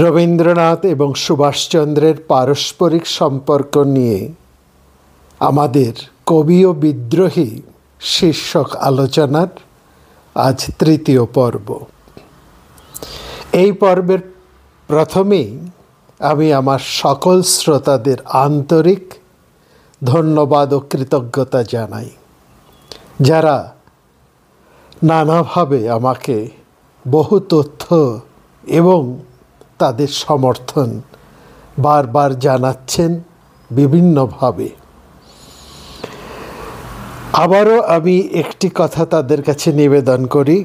রবীন্দ্রনাথ এবং সুভাষচন্দ্রের পারস্পরিক সম্পর্ক নিয়ে আমাদের কবি ও বিদ্রোহী শীর্ষক আলোচনার আজ তৃতীয় পর্ব। এই পর্বের প্রথমেই আমি আমার সকল শ্রোতাদের আন্তরিক ধন্যবাদ ও কৃতজ্ঞতা জানাই, যারা নানাভাবে আমাকে বহু তথ্য এবং তাদের সমর্থন বারবার জানাচ্ছেন বিভিন্নভাবে। আবারও আমি একটি কথা তাদের কাছে নিবেদন করি,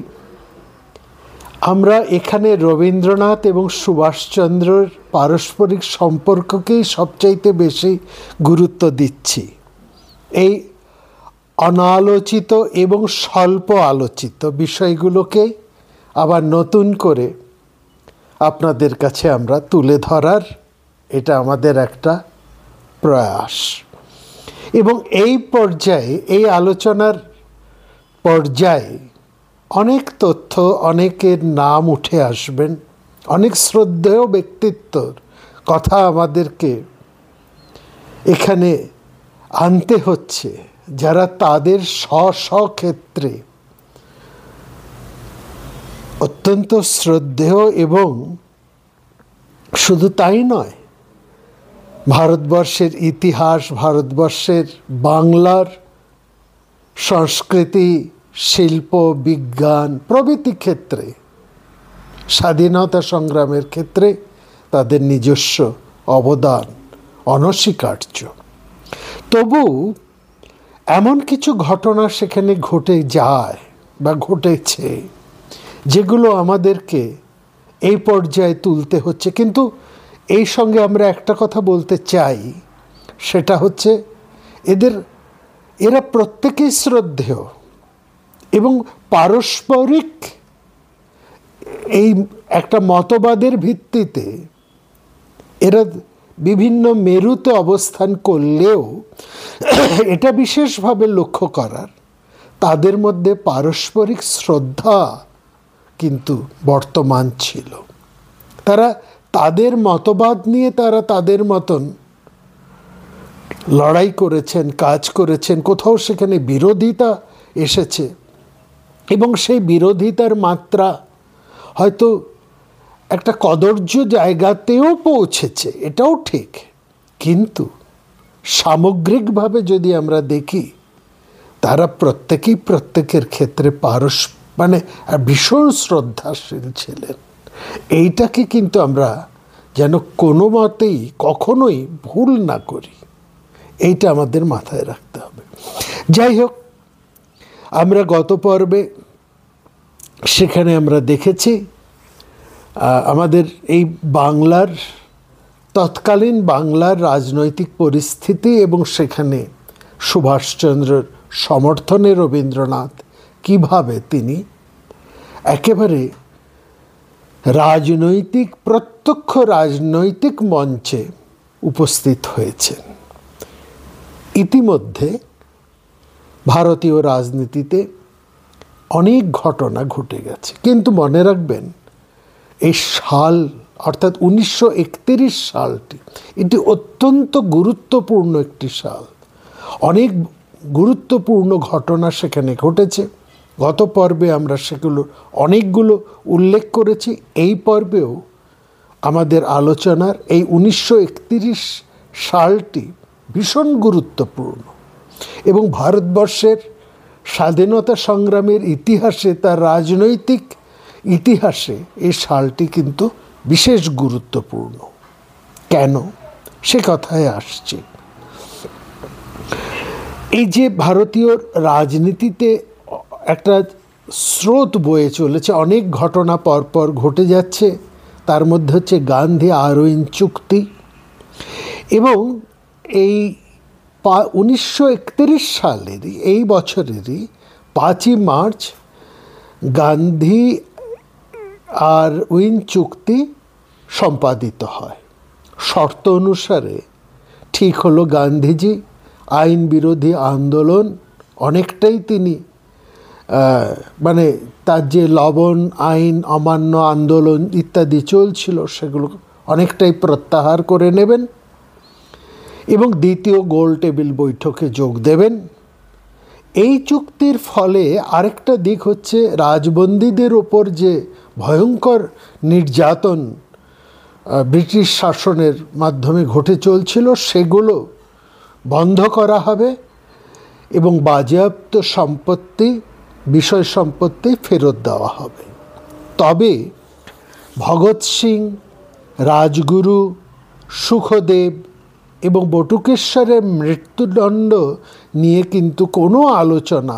আমরা এখানে রবীন্দ্রনাথ এবং সুভাষচন্দ্রের পারস্পরিক সম্পর্ককেই সবচাইতে বেশি গুরুত্ব দিচ্ছি। এই অনালোচিত এবং স্বল্প আলোচিত বিষয়গুলোকে আবার নতুন করে আপনাদের কাছে আমরা তুলে ধরার এটা আমাদের একটা প্রয়াস। এবং এই পর্যায়ে, এই আলোচনার পর্যায়ে অনেক তথ্য, অনেকের নাম উঠে আসবেন, অনেক শ্রদ্ধেয় ব্যক্তিত্বর কথা আমাদেরকে এখানে আনতে হচ্ছে, যারা তাদের স্ব-স্ব-ক্ষেত্রে অত্যন্ত শ্রদ্ধেয় এবং শুধু তাই নয়, ভারতবর্ষের ইতিহাস, ভারতবর্ষের বাংলার সংস্কৃতি, শিল্প, বিজ্ঞান প্রভৃতি ক্ষেত্রে, স্বাধীনতা সংগ্রামের ক্ষেত্রে তাদের নিজস্ব অবদান অনস্বীকার্য। তবু এমন কিছু ঘটনা সেখানে ঘটে যায় বা ঘটেছে যেগুলো আমাদেরকে এই পর্যায়ে তুলতে হচ্ছে। কিন্তু এই সঙ্গে আমরা একটা কথা বলতে চাই, সেটা হচ্ছে এরা প্রত্যেকেই শ্রদ্ধেয় এবং পারস্পরিক এই একটা মতবাদের ভিত্তিতে এরা বিভিন্ন মেরুতে অবস্থান করলেও এটা বিশেষভাবে লক্ষ্য করার, তাদের মধ্যে পারস্পরিক শ্রদ্ধা কিন্তু বর্তমান ছিল। তারা তাদের মতবাদ নিয়ে তারা তাদের মতন লড়াই করেছেন, কাজ করেছেন। কোথাও সেখানে বিরোধিতা এসেছে এবং সেই বিরোধিতার মাত্রা হয়তো একটা কদর্য জায়গাতেও পৌঁছেছে, এটাও ঠিক। কিন্তু সামগ্রিকভাবে যদি আমরা দেখি, তারা প্রত্যেকেই প্রত্যেকের ক্ষেত্রে ভীষণ শ্রদ্ধাশীল ছিলেন। এইটাকে কিন্তু আমরা যেন কোনো মতেই কখনোই ভুল না করি, এইটা আমাদের মাথায় রাখতে হবে। যাই হোক, আমরা গত পর্বে সেখানে আমরা দেখেছি আমাদের এই বাংলার তৎকালীন বাংলার রাজনৈতিক পরিস্থিতি এবং সেখানে সুভাষচন্দ্রের সমর্থনে রবীন্দ্রনাথ কিভাবে তিনি একেবারে প্রত্যক্ষ রাজনৈতিক মঞ্চে উপস্থিত হয়েছেন। ইতিমধ্যে ভারতীয় রাজনীতিতে অনেক ঘটনা ঘটে গেছে, কিন্তু মনে রাখবেন এই সাল অর্থাৎ 1931 সালটি এটি অত্যন্ত গুরুত্বপূর্ণ একটি সাল। অনেক গুরুত্বপূর্ণ ঘটনা সেখানে ঘটেছে। গত পর্বে আমরা সেগুলো অনেকগুলো উল্লেখ করেছি। এই পর্বেও আমাদের আলোচনার এই 1931 সালটি ভীষণ গুরুত্বপূর্ণ এবং ভারতবর্ষের স্বাধীনতা সংগ্রামের ইতিহাসে, তার রাজনৈতিক ইতিহাসে এই সালটি কিন্তু বিশেষ গুরুত্বপূর্ণ। কেন? সে কথায় আসছি। এই যে ভারতীয় রাজনীতিতে একটা স্রোত বয়ে চলেছে, অনেক ঘটনা পরপর ঘটে যাচ্ছে। তার মধ্যে হচ্ছে গান্ধী আরউইন চুক্তি এবং এই 1931 সালেরই, এই বছরেরই 5ই মার্চ গান্ধী আরউইন চুক্তি সম্পাদিত হয়। শর্ত অনুসারে ঠিক হলো, গান্ধীজি আইন বিরোধী আন্দোলন অনেকটাই তিনি মানে তার যে লবণ আইন অমান্য আন্দোলন ইত্যাদি চলছিল সেগুলো অনেকটাই প্রত্যাহার করে নেবেন এবং দ্বিতীয় গোল টেবিল বৈঠকে যোগ দেবেন। এই চুক্তির ফলে আরেকটা দিক হচ্ছে রাজবন্দীদের ওপর যে ভয়ঙ্কর নির্যাতন ব্রিটিশ শাসনের মাধ্যমে ঘটে চলছিল সেগুলো বন্ধ করা হবে এবং বাজেয়াপ্ত সম্পত্তি বিষয় সম্পত্তি ফেরত দেওয়া হবে। তবে ভগৎ সিং, রাজগুরু, সুখদেব এবং বটুকেশ্বরের মৃত্যুদণ্ড নিয়ে কিন্তু কোনো আলোচনা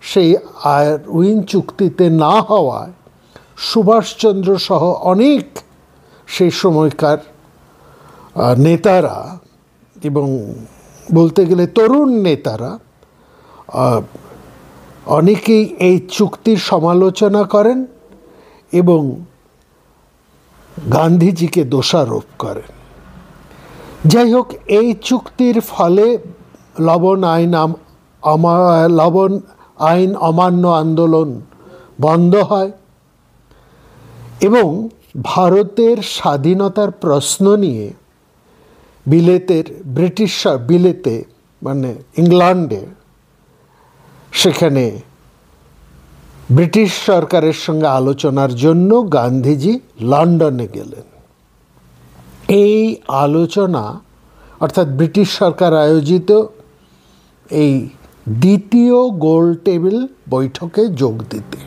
সেই আরউইন চুক্তিতে না হওয়ায় সুভাষচন্দ্র সহ অনেক সেই সময়কার নেতারা এবং বলতে গেলে তরুণ নেতারা অনেকেই এই চুক্তির সমালোচনা করেন এবং গান্ধীজিকে দোষারোপ করেন। যাই হোক, এই চুক্তির ফলে লবণ আইন অমান্য আন্দোলন বন্ধ হয় এবং ভারতের স্বাধীনতার প্রশ্ন নিয়ে বিলেতে মানে ইংল্যান্ডে সেখানে ব্রিটিশ সরকারের সঙ্গে আলোচনার জন্য গান্ধীজি লন্ডনে গেলেন। এই আলোচনা অর্থাৎ ব্রিটিশ সরকার আয়োজিত এই দ্বিতীয় গোল টেবিল বৈঠকে যোগ দিতে।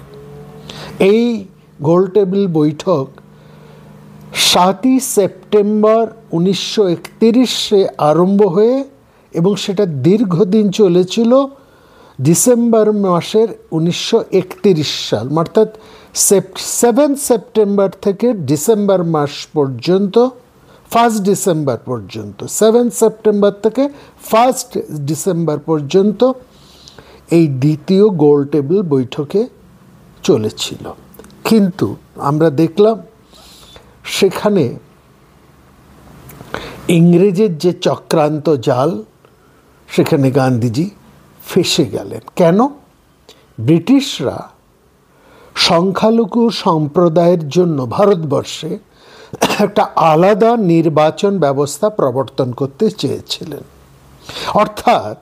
এই গোল টেবিল বৈঠক 7ই সেপ্টেম্বর 1931 আরম্ভ হয়ে এবং সেটা দীর্ঘদিন চলেছিল ডিসেম্বর মাসের 1931 সাল, অর্থাৎ 7 সেপ্টেম্বর থেকে ডিসেম্বর মাস পর্যন্ত 1 ডিসেম্বর পর্যন্ত 7 সেপ্টেম্বর থেকে 1 ডিসেম্বর পর্যন্ত এই দ্বিতীয় গোল টেবিল বৈঠকে চলেছিল। কিন্তু আমরা দেখলাম সেখানে ইংরেজের যে চক্রান্ত জাল সেখানে গান্ধীজি ফেঁসে গেলেন। কেন? ব্রিটিশরা সংখ্যালঘু সম্প্রদায়ের জন্য ভারতবর্ষে একটা আলাদা নির্বাচন ব্যবস্থা প্রবর্তন করতে চেয়েছিলেন। অর্থাৎ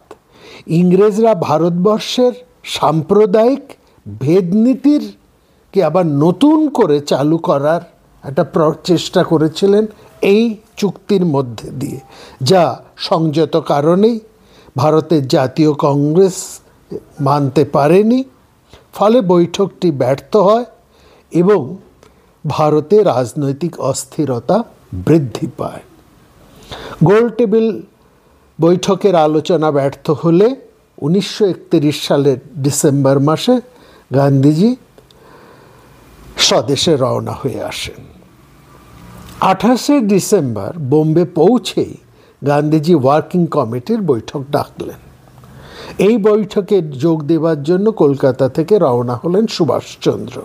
ইংরেজরা ভারতবর্ষের সাম্প্রদায়িক ভেদনীতিরকে আবার নতুন করে চালু করার একটা চেষ্টা করেছিলেন এই চুক্তির মধ্যে দিয়ে, যা সংযত কারণেই ভারতের জাতীয় কংগ্রেস মানতে পারেনি। ফলে বৈঠকটি ব্যর্থ হয় এবং ভারতে রাজনৈতিক অস্থিরতা বৃদ্ধি পায়। গোল টেবিল বৈঠকের আলোচনা ব্যর্থ হলে 1931 সালের ডিসেম্বর মাসে গান্ধীজি স্বদেশে রওনা হয়ে আসেন। 28শে ডিসেম্বর বোম্বে পৌঁছেই গান্ধীজি ওয়ার্কিং কমিটির বৈঠক ডাকলেন। এই বৈঠকে যোগ দেওয়ার জন্য কলকাতা থেকে রওনা হলেন সুভাষচন্দ্র।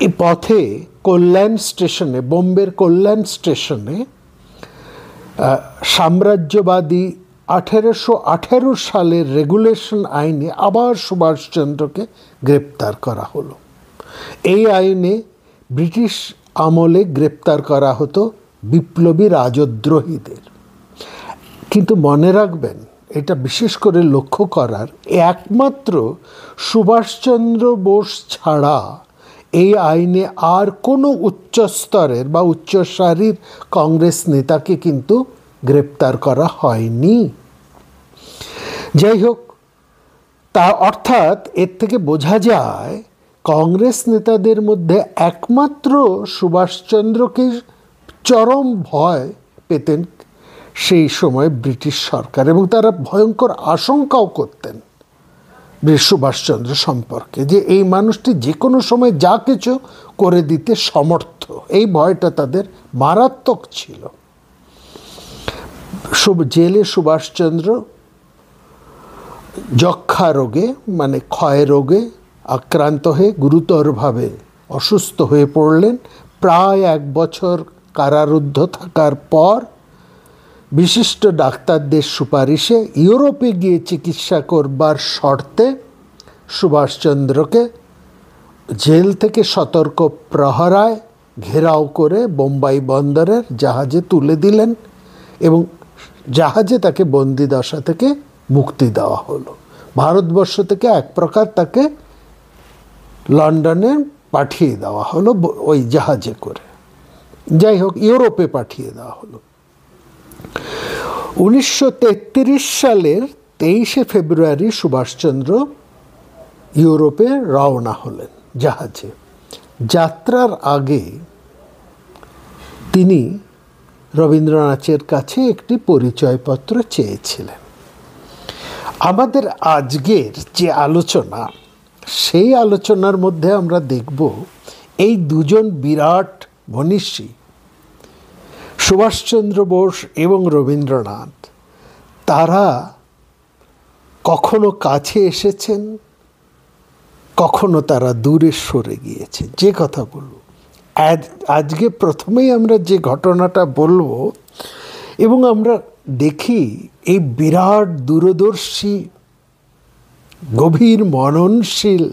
এই পথে বোম্বের কল্যাণ স্টেশনে সাম্রাজ্যবাদী 1818 সালের রেগুলেশন আইনে আবার সুভাষচন্দ্রকে গ্রেপ্তার করা হলো। এই আইনে ব্রিটিশ আমলে গ্রেপ্তার করা হতো বিপ্লবী রাজদ্রোহীদের। কিন্তু মনে রাখবেন, এটা বিশেষ করে লক্ষ্য করার, একমাত্র সুভাষচন্দ্র বোস ছাড়া এই আইনে আর কোনো উচ্চস্তরের বা উচ্চসারির কংগ্রেস নেতাকে কিন্তু গ্রেপ্তার করা হয়নি। যাই হোক, অর্থাৎ এর থেকে বোঝা যায় কংগ্রেস নেতাদের মধ্যে একমাত্র সুভাষচন্দ্রকে চরম ভয় পেতেন সেই সময় ব্রিটিশ সরকার, এবং তারা ভয়ঙ্কর আশঙ্কাও করতেন সুভাষচন্দ্র সম্পর্কে, যে এই মানুষটি যে কোনো সময় যা কিছু করে দিতে সমর্থ। এই ভয়টা তাদের মারাত্মক ছিল। জেলে সুভাষচন্দ্র যক্ষা রোগে মানে ক্ষয় রোগে আক্রান্ত হয়ে গুরুতরভাবে অসুস্থ হয়ে পড়লেন। প্রায় 1 বছর কারারুদ্ধ থাকার পর বিশিষ্ট ডাক্তারদের সুপারিশে ইউরোপে গিয়ে চিকিৎসা করবার শর্তে সুভাষচন্দ্রকে জেল থেকে সতর্ক প্রহরায় ঘেরাও করে বোম্বাই বন্দরের জাহাজে তুলে দিলেন এবং জাহাজে তাকে বন্দিদশা থেকে মুক্তি দেওয়া হলো। ভারতবর্ষ থেকে এক প্রকার তাকে লন্ডনে পাঠিয়ে দেওয়া হলো ওই জাহাজে করে, যাই হোক ইউরোপে পাঠিয়ে দেওয়া হলো। 1933 সালের 23শে ফেব্রুয়ারি সুভাষচন্দ্র ইউরোপে রওনা হলেন জাহাজে। যাত্রার আগে তিনি রবীন্দ্রনাথের কাছে একটি পরিচয়পত্র চেয়েছিলেন। আমাদের আজকের যে আলোচনা, সেই আলোচনার মধ্যে আমরা দেখব এই দুজন বিরাট মনীষী সুভাষচন্দ্র বোস এবং রবীন্দ্রনাথ, তারা কখনো কাছে এসেছেন, কখনো তারা দূরে সরে গিয়েছে। যে কথা বলব আজকে প্রথমেই আমরা যে ঘটনাটা বলবো, এবং আমরা দেখি এই বিরাট দূরদর্শী, গভীর মননশীল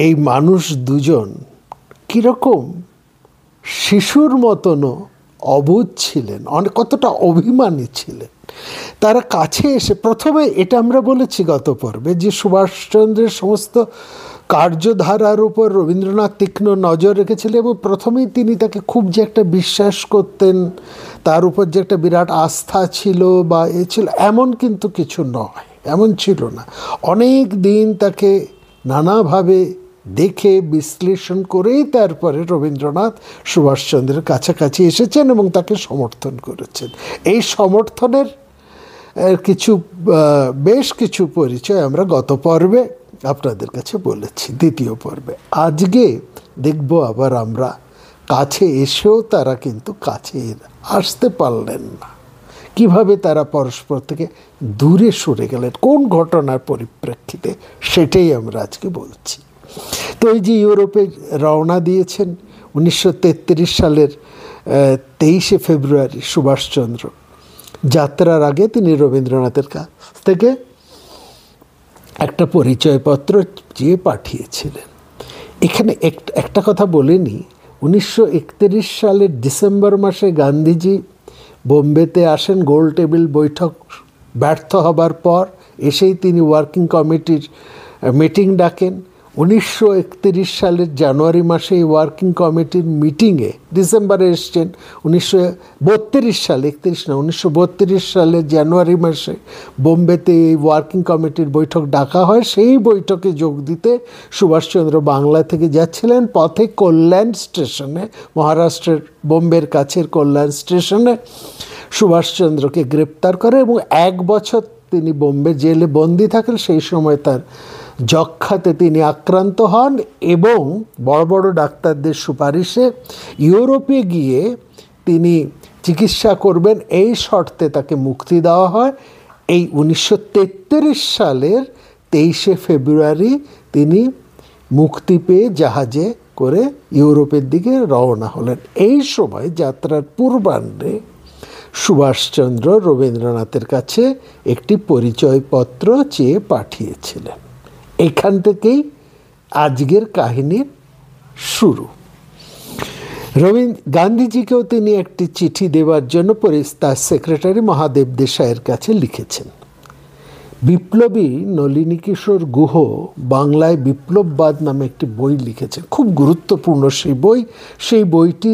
এই মানুষ দুজন কীরকম শিশুর মতনও অবুঝ ছিলেন, কতটা অভিমানী ছিলেন। তারা কাছে এসে, প্রথমে এটা আমরা বলেছি গত পর্বে যে সুভাষচন্দ্রের সমস্ত কার্যধারার উপর রবীন্দ্রনাথ তীক্ষ্ণ নজর রেখেছিলেন এবং প্রথমেই তিনি তাকে খুব যে একটা বিশ্বাস করতেন, তার উপর যে একটা বিরাট আস্থা ছিল বা এ ছিল, এমন কিন্তু কিছু নয়, এমন ছিল না। অনেক দিন তাকে নানাভাবে দেখে বিশ্লেষণ করেই তারপরে রবীন্দ্রনাথ সুভাষচন্দ্রের কাছাকাছি এসেছেন এবং তাকে সমর্থন করেছেন। এই সমর্থনের বেশ কিছু পরিচয় আমরা গত পর্বে আপনাদের কাছে বলেছি, দ্বিতীয় পর্বে। আজকে দেখব আবার আমরা কাছে এসেও তারা কিন্তু কাছে আসতে পারলেন না, কিভাবে তারা পরস্পর থেকে দূরে সরে গেলেন, কোন ঘটনার পরিপ্রেক্ষিতে, সেটাই আমরা আজকে বলছি। তো এই যে ইউরোপে রওনা দিয়েছেন 1933 সালের 23শে ফেব্রুয়ারি সুভাষচন্দ্র, যাত্রার আগে তিনি রবীন্দ্রনাথের কাছ থেকে একটা পরিচয়পত্র চেয়ে পাঠিয়েছিলেন। এখানে একটা কথা বলিনি, 1931 সালের ডিসেম্বর মাসে গান্ধীজি বোম্বেতে আসেন গোল টেবিল বৈঠক ব্যর্থ হবার পর। এসেই তিনি ওয়ার্কিং কমিটির মিটিং ডাকেন। 1931 সালের জানুয়ারি মাসে এই ওয়ার্কিং কমিটির মিটিংয়ে, ডিসেম্বরে এসছেন 1932 সালে, 1932 সালের জানুয়ারি মাসে বোম্বেতে এই ওয়ার্কিং কমিটির বৈঠক ডাকা হয়। সেই বৈঠকে যোগ দিতে সুভাষচন্দ্র বাংলা থেকে যাচ্ছিলেন। পথে কল্যাণ স্টেশনে, মহারাষ্ট্রের বোম্বের কাছের কল্যাণ স্টেশনে সুভাষচন্দ্রকে গ্রেপ্তার করে এবং 1 বছর তিনি বোম্বে জেলে বন্দি থাকেন। সেই সময় তার যক্ষাতে তিনি আক্রান্ত হন এবং বড় বড় ডাক্তারদের সুপারিশে ইউরোপে গিয়ে তিনি চিকিৎসা করবেন, এই শর্তে তাকে মুক্তি দেওয়া হয়। এই 1933 সালের 23শে ফেব্রুয়ারি তিনি মুক্তি পেয়ে জাহাজে করে ইউরোপের দিকে রওনা হলেন। এই সময় যাত্রার পূর্বাহ্নে সুভাষচন্দ্র রবীন্দ্রনাথের কাছে একটি পরিচয়পত্র চেয়ে পাঠিয়েছিলেন। এখান থেকেই আজকের কাহিনীর শুরু। গান্ধীজিকেও তিনি একটি চিঠি দেওয়ার জন্য তার সেক্রেটারি মহাদেব দেশাইয়ের কাছে লিখেছেন। বিপ্লবী নলিনী কিশোর গুহ বাংলায় বিপ্লববাদ নামে একটি বই লিখেছেন, খুব গুরুত্বপূর্ণ সেই বই। সেই বইটি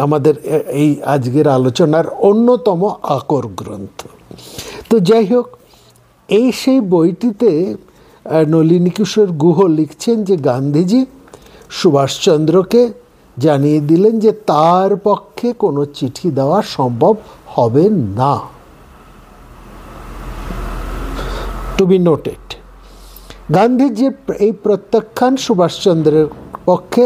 আমাদের এই আজকের আলোচনার অন্যতম আকর গ্রন্থ। তো যাই হোক, সেই বইটিতে নলিনী কিশোর গুহ লিখছেন যে গান্ধীজি সুভাষচন্দ্রকে জানিয়ে দিলেন যে তার পক্ষে কোনো চিঠি দেওয়া সম্ভব হবে না। টু বি নোটেড, গান্ধীজির এই প্রত্যাখ্যান সুভাষচন্দ্রের পক্ষে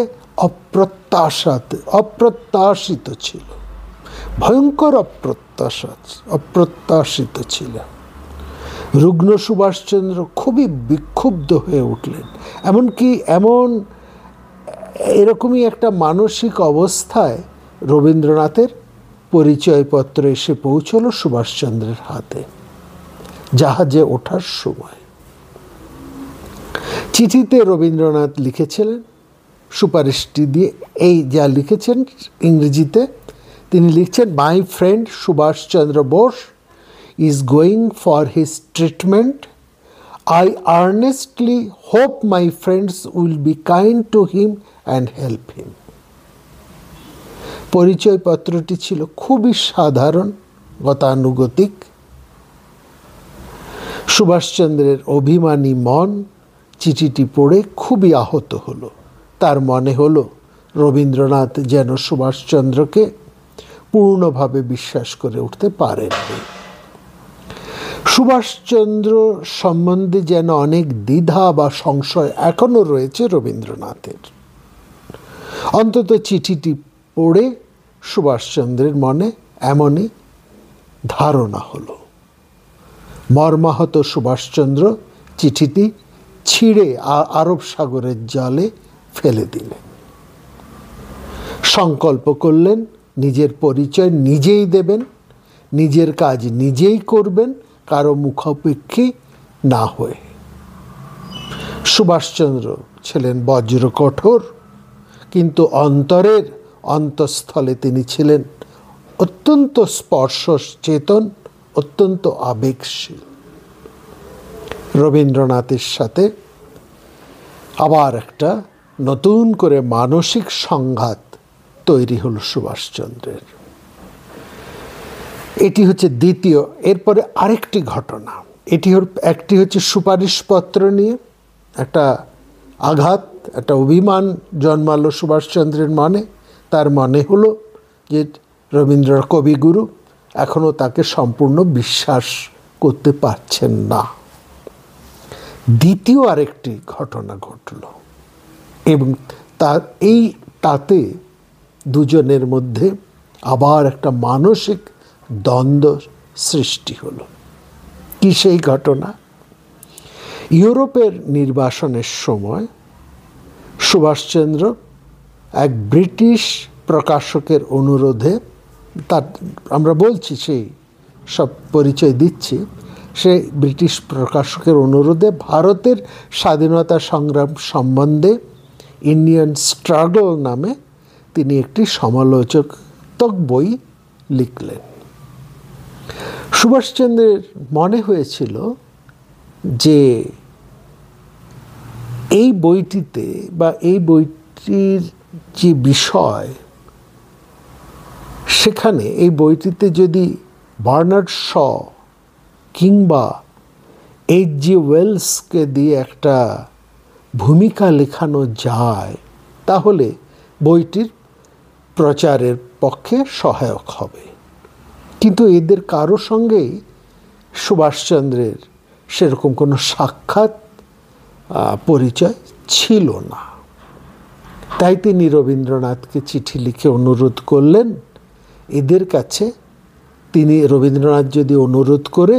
অপ্রত্যাশিত ছিল, ভয়ঙ্কর অপ্রত্যাশিত ছিল। রুগ্ন সুভাষচন্দ্র খুবই বিক্ষুব্ধ হয়ে উঠলেন। এমনকি এরকমই একটা মানসিক অবস্থায় রবীন্দ্রনাথের পরিচয়পত্র এসে পৌঁছল সুভাষচন্দ্রের হাতে জাহাজে ওঠার সময়। চিঠিতে রবীন্দ্রনাথ লিখেছিলেন, সুপারিশটি দিয়ে এই যা লিখেছেন ইংরেজিতে, তিনি লিখছেন, my friend Subhas Chandra Bose is going for his treatment. I earnestly hope my friends will be kind to him and help him. পরিচয়পত্রটি ছিল খুবই সাধারণ, গতানুগতিক। সুভাষচন্দ্রের অভিমানী মন চিঠিটি পড়ে খুবই আহত হলো। তার মনে হলো রবীন্দ্রনাথ যেন সুভাষচন্দ্রকে পূর্ণভাবে বিশ্বাস করে উঠতে পারেননি। সুভাষচন্দ্র সম্বন্ধে যেন অনেক দ্বিধা বা সংশয় এখনো রয়েছে রবীন্দ্রনাথের। অন্তত চিঠিটি পড়ে সুভাষচন্দ্রের মনে এমনই ধারণা হলো। মর্মাহত সুভাষচন্দ্র চিঠিটি ছিঁড়ে আরব সাগরের জলে ফেলে দিলেন। সংকল্প করলেন নিজের পরিচয় নিজেই দেবেন, নিজের কাজ নিজেই করবেন, কারো মুখাপেক্ষী না হয়ে। সুভাষচন্দ্র ছিলেন বজ্র কঠোর, কিন্তু অন্তরের অন্তঃস্থলে তিনি ছিলেন অত্যন্ত স্পর্শচেতন, অত্যন্ত আবেগশীল। রবীন্দ্রনাথের সাথে আবার একটা নতুন করে মানসিক সংঘাত তৈরি হলো সুভাষচন্দ্রের। এটি হচ্ছে দ্বিতীয়। এরপরে আরেকটি ঘটনা, একটি হচ্ছে সুপারিশপত্র নিয়ে একটা আঘাত, একটা অভিমান জন্মালো সুভাষচন্দ্রের মনে। তার মনে হলো যে রবীন্দ্রনাথ কবিগুরু এখনও তাকে সম্পূর্ণ বিশ্বাস করতে পারছেন না। দ্বিতীয় আরেকটি ঘটনা ঘটল এবং তাতে দুজনের মধ্যে আবার একটা মানসিক দ্বন্দ্ব সৃষ্টি হলো। কি সেই ঘটনা? ইউরোপের নির্বাসনের সময় সুভাষচন্দ্র এক ব্রিটিশ প্রকাশকের অনুরোধে, তার আমরা বলছি সেই সব পরিচয় দিচ্ছি, সেই ব্রিটিশ প্রকাশকের অনুরোধে ভারতের স্বাধীনতা সংগ্রাম সম্বন্ধে ইন্ডিয়ান স্ট্রাগল নামে তিনি একটি সমালোচনাত্মক বই লিখলেন। সুভাষচন্দ্রের মনে হয়েছিল যে এই বইটিতে বা এই বইটির যে বিষয়, সেখানে এই বইটিতে যদি বার্নার্ড শ কিংবা এইচ.জি. ওয়েলসকে দিয়ে একটা ভূমিকা লেখানো যায়, তাহলে বইটির প্রচারের পক্ষে সহায়ক হবে। কিন্তু এদের কারো সঙ্গেই সুভাষচন্দ্রের সেরকম কোনো সাক্ষাৎ পরিচয় ছিল না। তাই তিনি রবীন্দ্রনাথকে চিঠি লিখে অনুরোধ করলেন এদের কাছে। তিনি রবীন্দ্রনাথ যদি অনুরোধ করে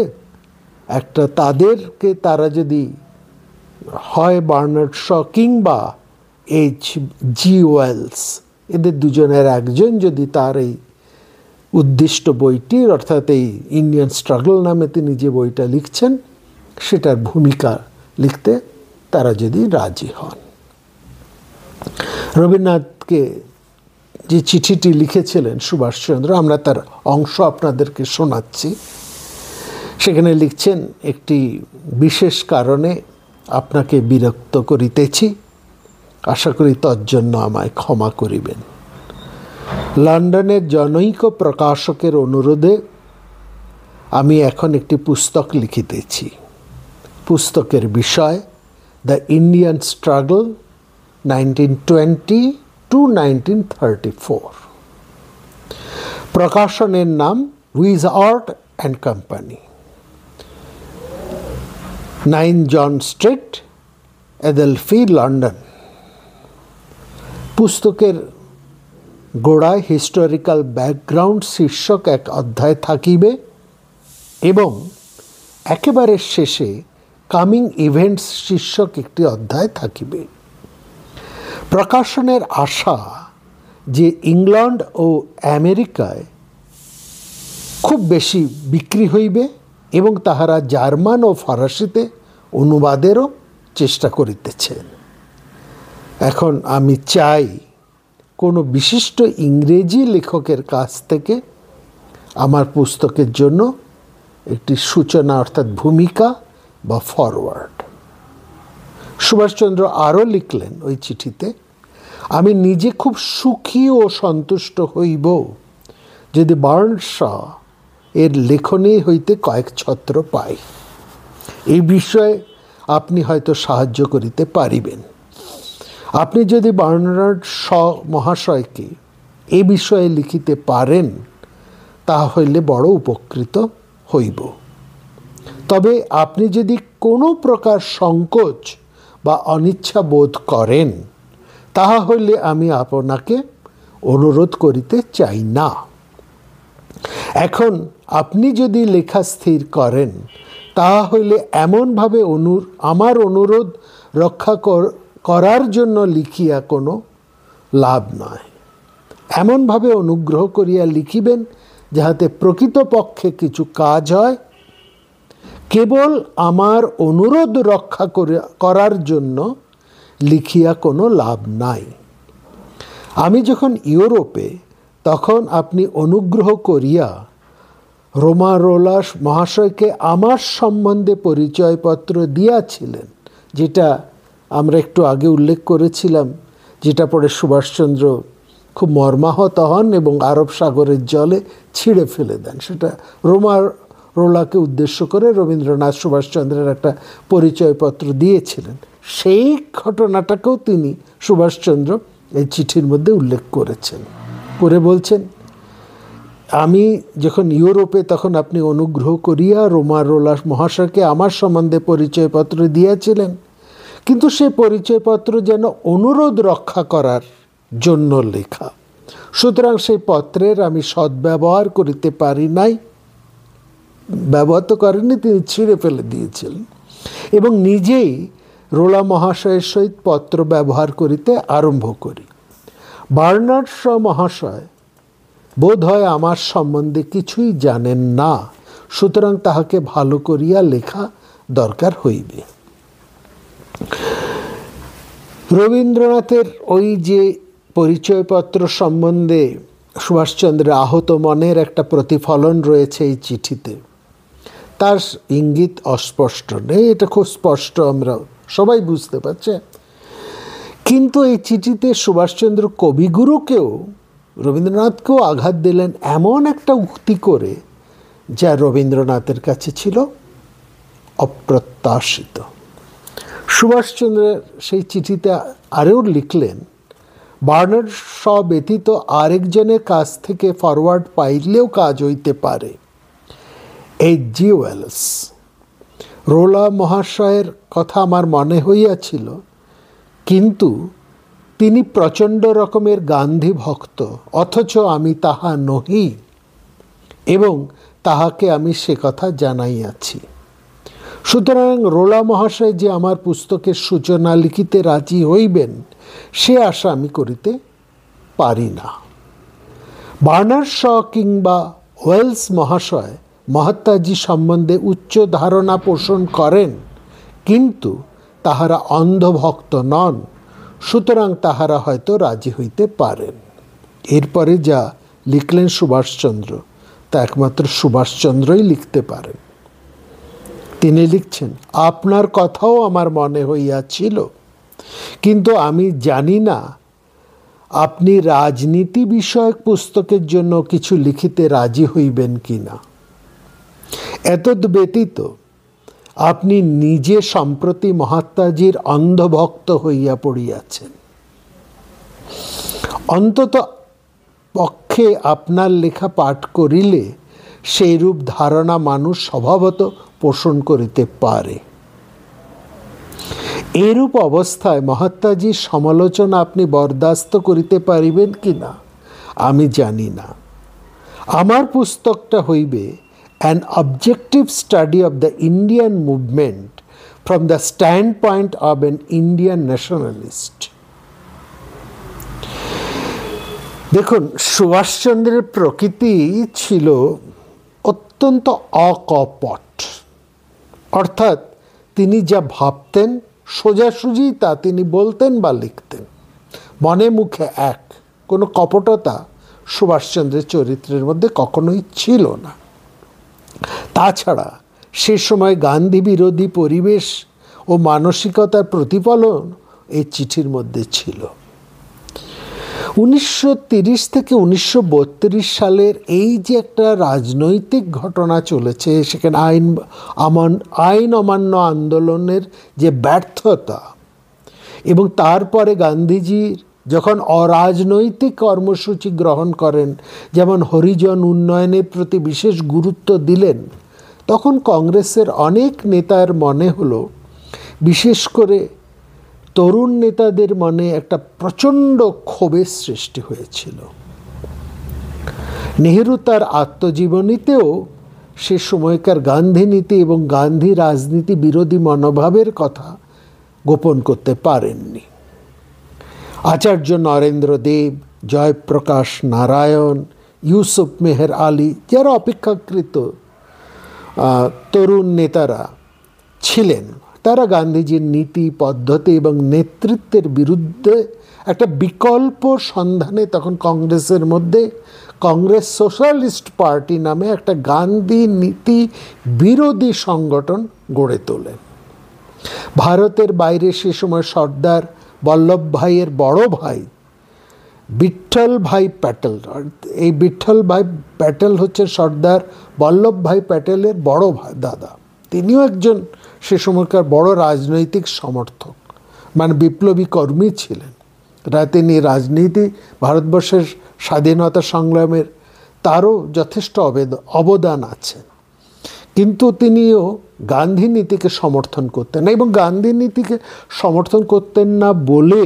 তারা যদি হয় বার্নার্ড শ কিংবা এইচ.জি. ওয়েলস, এদের দুজনের একজন যদি তার এই উদ্দিষ্ট বইটির, অর্থাৎ এই ইন্ডিয়ান স্ট্রাগল নামে তিনি যে বইটা লিখছেন, সেটার ভূমিকা লিখতে তারা যদি রাজি হন। রবীন্দ্রনাথকে যে চিঠিটি লিখেছিলেন সুভাষচন্দ্র, আমরা তার অংশ আপনাদেরকে শোনাচ্ছি। সেখানে লিখছেন, একটি বিশেষ কারণে আপনাকে বিরক্ত করিতেছি, আশা করি তজ্জন্য আমায় ক্ষমা করিবেন। লন্ডনের জনৈক প্রকাশকের অনুরোধে আমি এখন একটি পুস্তক লিখিতেছি। পুস্তকের বিষয় দ্য ইন্ডিয়ান স্ট্রাগল 1920 to 1934। প্রকাশনের নাম Wishart and company, 9 John street, Adelphi, London. পুস্তকের গোড়ায় হিস্টোরিক্যাল ব্যাকগ্রাউন্ড শীর্ষক এক অধ্যায় থাকিবে এবং একেবারে শেষে কামিং ইভেন্টস শীর্ষক একটি অধ্যায় থাকিবে। প্রকাশনের আশা যে ইংল্যান্ড ও আমেরিকায় খুব বেশি বিক্রি হইবে এবং তাহারা জার্মান ও ফরাসিতে অনুবাদেরও চেষ্টা করিতেছেন। এখন আমি চাই কোনো বিশিষ্ট ইংরেজি লেখকের কাছ থেকে আমার পুস্তকের জন্য একটি সূচনা অর্থাৎ ভূমিকা বা ফরওয়ার্ড। সুভাষচন্দ্র আরও লিখলেন ওই চিঠিতে, আমি নিজে খুব সুখী ও সন্তুষ্ট হইব যদি বার্নস এর লেখনী হইতে কয়েক ছত্র পাই। এই বিষয়ে আপনি হয়তো সাহায্য করিতে পারিবেন। আপনি যদি বার্নার্ড শ মহাশয়কে এ বিষয়ে লিখিতে পারেন তাহা হইলে বড় উপকৃত হইব। তবে আপনি যদি কোনো প্রকার সংকোচ বা অনিচ্ছা বোধ করেন তাহা হইলে আমি আপনাকে অনুরোধ করিতে চাই না। এখন আপনি যদি লেখা স্থির করেন তাহা হইলে এমনভাবে আমার অনুরোধ রক্ষা করার জন্য লিখিয়া কোনো লাভ নয়। এমনভাবে অনুগ্রহ করিয়া লিখিবেন যাহাতে প্রকৃতপক্ষে কিছু কাজ হয়। কেবল আমার অনুরোধ রক্ষা করার জন্য লিখিয়া কোনো লাভ নাই। আমি যখন ইউরোপে তখন আপনি অনুগ্রহ করিয়া রোমারোলা মহাশয়কে আমার সম্বন্ধে পরিচয়পত্র দিয়াছিলেন, যেটা আমরা একটু আগে উল্লেখ করেছিলাম, যেটা পরে সুভাষচন্দ্র খুব মর্মাহত হন এবং আরব সাগরের জলে ছিঁড়ে ফেলে দেন। সেটা রোমারোলাকে উদ্দেশ্য করে রবীন্দ্রনাথ সুভাষচন্দ্রের একটা পরিচয়পত্র দিয়েছিলেন। সেই ঘটনাটাকেও তিনি সুভাষচন্দ্র এই চিঠির মধ্যে উল্লেখ করেছেন। করে বলছেন, আমি যখন ইউরোপে তখন আপনি অনুগ্রহ করিয়া রোমারোলা মহাশয়কে আমার সম্বন্ধে পরিচয়পত্র দিয়েছিলেন, কিন্তু সে পরিচয়পত্র যেন অনুরোধ রক্ষা করার জন্য লেখা। সুতরাং সেই পত্রের আমি সদ্ব্যবহার করিতে পারি নাই। ব্যবহার তো করেননি, তিনি ছিঁড়ে ফেলে দিয়েছিলেন এবং নিজেই রোলা মহাশয়ের সহিত পত্র ব্যবহার করিতে আরম্ভ করি। বার্নার্ড শ মহাশয় বোধ হয় আমার সম্বন্ধে কিছুই জানেন না, সুতরাং তাহাকে ভালো করিয়া লেখা দরকার হইবে। রবীন্দ্রনাথের ওই যে পরিচয়পত্র সম্বন্ধে সুভাষচন্দ্রের আহত মনের একটা প্রতিফলন রয়েছে এই চিঠিতে। তার ইঙ্গিত অস্পষ্ট নেই, এটা খুব স্পষ্ট, আমরা সবাই বুঝতে পারছে। কিন্তু এই চিঠিতে সুভাষচন্দ্র কবিগুরুকেও রবীন্দ্রনাথকেও আঘাত দিলেন এমন একটা উক্তি করে, যা রবীন্দ্রনাথের কাছে ছিল অপ্রত্যাশিত। সুভাষচন্দ্রের সেই চিঠিতে আরও লিখলেন, বার্নার্ড শ ব্যতীত আরেকজনের কাছ থেকে ফরওয়ার্ড পাইলেও কাজ হইতে পারে। H.G. ওয়েলস। রোলা মহাশয়ের কথা আমার মনে হইয়াছিল, কিন্তু তিনি প্রচণ্ড রকমের গান্ধী ভক্ত, অথচ আমি তাহা নহি এবং তাহাকে আমি সে কথা জানাইয়াছি। সুতরাং রোলা মহাশয় যে আমার পুস্তকের সূচনা লিখিতে রাজি হইবেন সে আশা আমি করিতে পারি না। বার্নার্ড শ কিংবা ওয়েলস মহাশয় মহাত্মাজি সম্বন্ধে উচ্চ ধারণা পোষণ করেন, কিন্তু তাহারা অন্ধভক্ত নন, সুতরাং তাহারা হয়তো রাজি হইতে পারেন। এরপরে যা লিখলেন সুভাষচন্দ্র, তা একমাত্র সুভাষচন্দ্রই লিখতে পারেন। তিনি লিখছেন, আপনার কথাও আমার মনে হইয়াছিল, কিন্তু আমি জানি না আপনি রাজনীতি বিষয়ক পুস্তকের জন্য কিছু লিখিতে রাজি হইবেন কিনা। এতদ ব্যতীত আপনি নিজে সম্প্রতি মহাত্মাজির অন্ধভক্ত হইয়া পড়িয়াছেন। অন্তত পক্ষে আপনার লেখা পাঠ করিলে সেইরূপ ধারণা মানুষ স্বভাবত পোষণ করিতে পারে। এরূপ অবস্থায় মহাত্মাজির সমালোচনা আপনি বরদাস্ত করিতে পারিবেন কিনা আমি জানি না। আমার পুস্তকটা হইবে an objective study of the Indian movement from the standpoint of an Indian nationalist. দেখুন, সুভাষচন্দ্রের প্রকৃতি ছিল অত্যন্ত অকপট, অর্থাৎ তিনি যা ভাবতেন সোজাসুজি তা তিনি বলতেন বা লিখতেন, মনে মুখে এক, কোনো কপটতা সুভাষচন্দ্রের চরিত্রের মধ্যে কখনোই ছিল না। তাছাড়া সে সময় গান্ধী বিরোধী পরিবেশ ও মানসিকতার প্রতিফলন এই চিঠির মধ্যে ছিল। 1930 থেকে 1932 সালের এই যে একটা রাজনৈতিক ঘটনা চলেছে, সেখানে আইন অমান্য আন্দোলনের যে ব্যর্থতা, এবং তারপরে গান্ধীজির যখন অরাজনৈতিক কর্মসূচি গ্রহণ করেন, যেমন হরিজন উন্নয়নের প্রতি বিশেষ গুরুত্ব দিলেন, তখন কংগ্রেসের অনেক নেতার মনে হলো, বিশেষ করে তরুণ নেতাদের মনে একটা প্রচণ্ড ক্ষোভের সৃষ্টি হয়েছিল। নেহেরু তার আত্মজীবনীতেও সে সময়কার গান্ধী নীতি এবং গান্ধী রাজনীতি বিরোধী মনোভাবের কথা গোপন করতে পারেননি। আচার্য নরেন্দ্র দেব, জয়প্রকাশ নারায়ণ, ইউসুফ মেহের আলী, যারা অপেক্ষাকৃত তরুণ নেতারা ছিলেন, তারা গান্ধীজির নীতি, পদ্ধতি এবং নেতৃত্বের বিরুদ্ধে একটা বিকল্প সন্ধানে তখন কংগ্রেসের মধ্যে কংগ্রেস সোশ্যালিস্ট পার্টি নামে একটা গান্ধী নীতি বিরোধী সংগঠন গড়ে তোলেন। ভারতের বাইরে সে সময় সর্দার বল্লভভাইয়ের বড় ভাই বিঠ্ঠল ভাই প্যাটেল, এই বিঠ্ঠল ভাই প্যাটেল হচ্ছে সর্দার বল্লভভাই প্যাটেলের বড় ভাই দাদা, তিনিও একজন সে সময়কার বড় রাজনৈতিক সমর্থক, মানে বিপ্লবী কর্মী ছিলেন। তিনি রাজনীতি, ভারতবর্ষের স্বাধীনতা সংগ্রামের তারও যথেষ্ট অবদান আছে, কিন্তু তিনিও গান্ধী নীতিকে সমর্থন করতেন না, এবং গান্ধী নীতিকে সমর্থন করতেন না বলে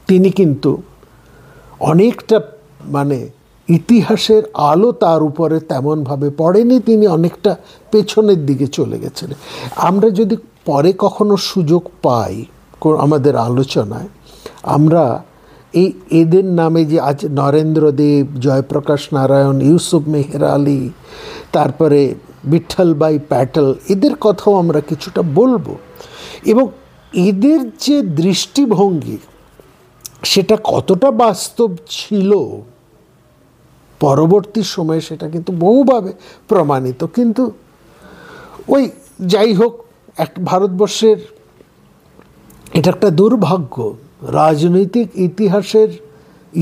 তিনি কিন্তু অনেকটা মানে ইতিহাসের আলো তার উপরে তেমনভাবে পড়েনি, তিনি অনেকটা পেছনের দিকে চলে গেছেন। আমরা যদি পরে কখনো সুযোগ পাই আমাদের আলোচনায়, আমরা এদের নামে যে আজ নরেন্দ্র দেব, জয়প্রকাশ নারায়ণ, ইউসুফ মেহের আলী, তারপরে বিঠ্ঠলভাই প্যাটেল, এদের কথাও আমরা কিছুটা বলবো, এবং এদের যে দৃষ্টিভঙ্গি সেটা কতটা বাস্তব ছিল পরবর্তী সময়ে সেটা কিন্তু বহুভাবে প্রমাণিত। কিন্তু ওই যাই হোক, ভারতবর্ষের এটা একটা দুর্ভাগ্য, রাজনৈতিক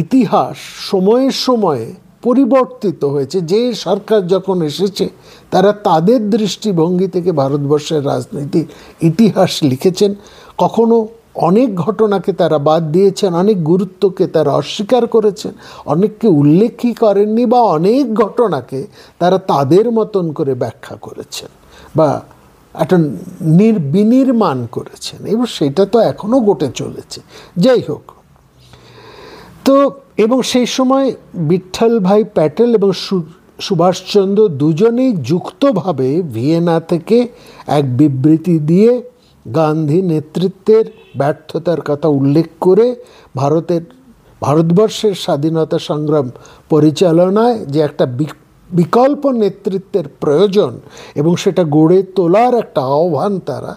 ইতিহাস সময়ে সময়ে পরিবর্তিত হয়েছে। যে সরকার যখন এসেছে তারা তাদের দৃষ্টিভঙ্গি থেকে ভারতবর্ষের রাজনৈতিক ইতিহাস লিখেছেন। কখনো অনেক ঘটনাকে তারা বাদ দিয়েছেন, অনেক গুরুত্বকে তারা অস্বীকার করেছেন, অনেককে উল্লেখই করেননি, বা অনেক ঘটনাকে তারা তাদের মতন করে ব্যাখ্যা করেছেন বা একটা বিনির্মাণ করেছেন, এবং সেটা তো এখনও ঘটে চলেছে। যাই হোক, তো এবং সেই সময় বিঠ্ঠল ভাই প্যাটেল এবং সুভাষচন্দ্র দুজনেই যুক্তভাবে ভিয়েনা থেকে এক বিবৃতি দিয়ে গান্ধী নেতৃত্বের ব্যর্থতার কথা উল্লেখ করে ভারতবর্ষের স্বাধীনতা সংগ্রাম পরিচালনায় যে একটা বিকল্প নেতৃত্বের প্রয়োজন এবং সেটা গড়ে তোলার একটা আহ্বান তারা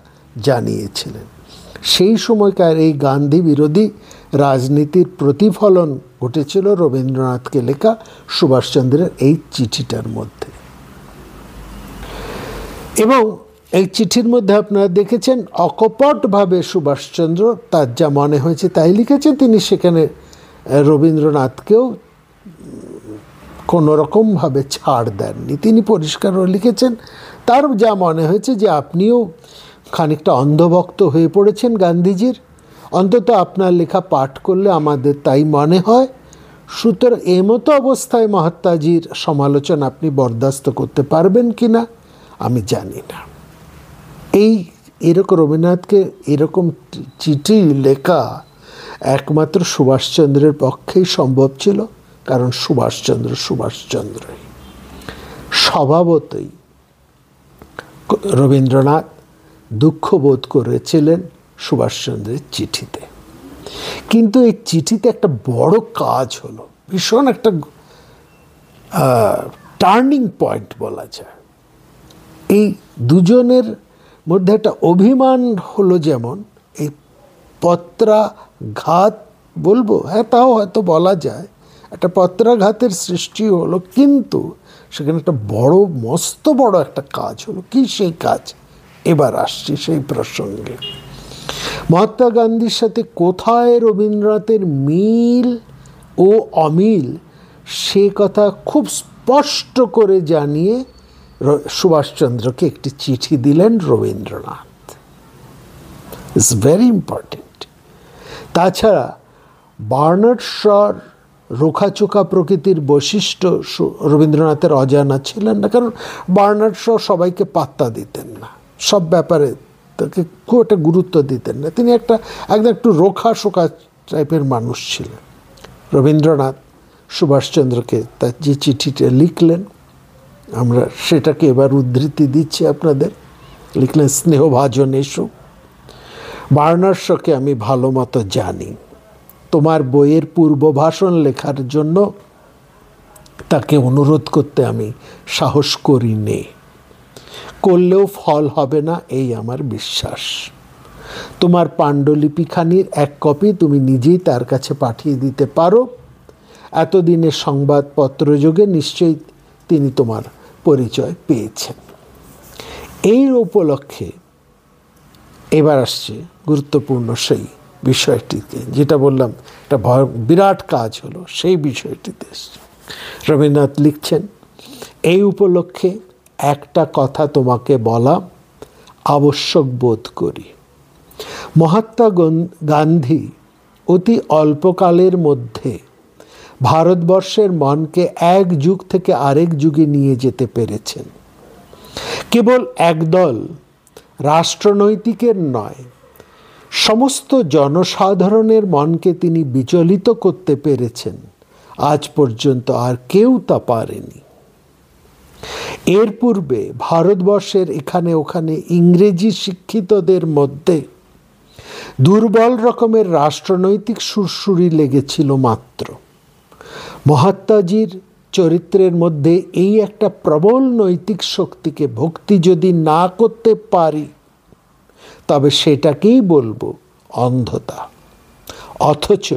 জানিয়েছিলেন। সেই সময়কার এই গান্ধী বিরোধী রাজনীতির প্রতিফলন ঘটেছিল রবীন্দ্রনাথকে লেখা সুভাষচন্দ্রের এই চিঠিটার মধ্যে। এবং এই চিঠির মধ্যে আপনারা দেখেছেন অকপটভাবে সুভাষচন্দ্র তার যা মনে হয়েছে তাই লিখেছেন। তিনি সেখানে রবীন্দ্রনাথকেও কোনো রকমভাবে ছাড় দেননি, তিনি পরিষ্কার লিখেছেন তার যা মনে হয়েছে যে আপনিও খানিকটা অন্ধভক্ত হয়ে পড়েছেন গান্ধীজির, অন্তত আপনার লেখা পাঠ করলে আমাদের তাই মনে হয়। সুতরাং এমতো অবস্থায় মহাত্মাজির সমালোচনা আপনি বরদাস্ত করতে পারবেন কি না আমি জানি না। এরকম রবীন্দ্রনাথকে এরকম চিঠি লেখা একমাত্র সুভাষচন্দ্রের পক্ষেই সম্ভব ছিল, কারণ সুভাষচন্দ্রই স্বভাবতই রবীন্দ্রনাথ দুঃখ বোধ করেছিলেন সুভাষচন্দ্রের চিঠিতে। কিন্তু এই চিঠিতে একটা বড় কাজ হলো, ভীষণ একটা টার্নিং পয়েন্ট বলা যায়। এই দুজনের মধ্যে একটা অভিমান হলো, যেমন এই পত্রাঘাত বলবো, হ্যাঁ তাও হয়তো বলা যায়, একটা পত্রাঘাতের সৃষ্টি হলো, কিন্তু সেখানে একটা বড় মস্ত বড় একটা কাজ হলো। কি সেই কাজ? এবার আসছি সেই প্রসঙ্গে। মহাত্মা গান্ধীর সাথে কোথায় রবীন্দ্রনাথের মিল ও অমিল, সে কথা খুব স্পষ্ট করে জানিয়ে সুভাষচন্দ্রকে একটি চিঠি দিলেন রবীন্দ্রনাথ। It's very important. তাছাড়া বার্নার্ড শর রোখাচোখা প্রকৃতির বৈশিষ্ট্য রবীন্দ্রনাথের অজানা ছিলেন না, কারণ বার্নার্ড শ সবাইকে পাত্তা দিতেন না, সব ব্যাপারে তাকে খুব একটা গুরুত্ব দিতেন না। তিনি একদম একটু রোখা শোকা টাইপের মানুষ ছিলেন। রবীন্দ্রনাথ সুভাষচন্দ্রকে তার যে চিঠিটা লিখলেন, আমরা সেটাকে এবার উদ্ধৃতি দিচ্ছি আপনাদের। লিখলেন, স্নেহভাজন এসো, বার্নার্ড শকে আমি ভালো মতো জানি। তোমার বইয়ের পূর্বভাষণ লেখার জন্য তাকে অনুরোধ করতে আমি সাহস করি নে, করলেও ফল হবে না এই আমার বিশ্বাস। তোমার পাণ্ডুলিপিখানির এক কপি তুমি নিজেই তার কাছে পাঠিয়ে দিতে পারো। এতদিনের সংবাদপত্রযোগে নিশ্চয়ই তিনি তোমার পরিচয় পেয়েছেন। এই উপলক্ষে এবার আসছে গুরুত্বপূর্ণ সেই বিষয়টিতে, যেটা বললাম একটা বিরাট কাজ হলো, সেই বিষয়টিতে রবীন্দ্রনাথ লিখছেন, এই উপলক্ষে একটা কথা তোমাকে বলা আবশ্যক বোধ করি। মহাত্মা গান্ধী অতি অল্পকালের মধ্যে ভারতবর্ষের মনকে এক যুগ থেকে আরেক যুগে নিয়ে যেতে পেরেছেন। কেবল একদল রাষ্ট্রনৈতিকের নয়, সমস্ত জনসাধারণের মনকে তিনি বিচলিত করতে পেরেছেন। আজ পর্যন্ত আর কেউ তা পারেনি। এর পূর্বে ভারতবর্ষের এখানে ওখানে ইংরেজি শিক্ষিতদের মধ্যে দুর্বল রকমের রাষ্ট্রনৈতিক সুরসুরি লেগেছিল মাত্র। মহাত্মাজির চরিত্রের মধ্যে এই একটা প্রবল নৈতিক শক্তিকে ভক্তি যদি না করতে পারি, তবে সেটাকেই বলবো অন্ধতা। অথচ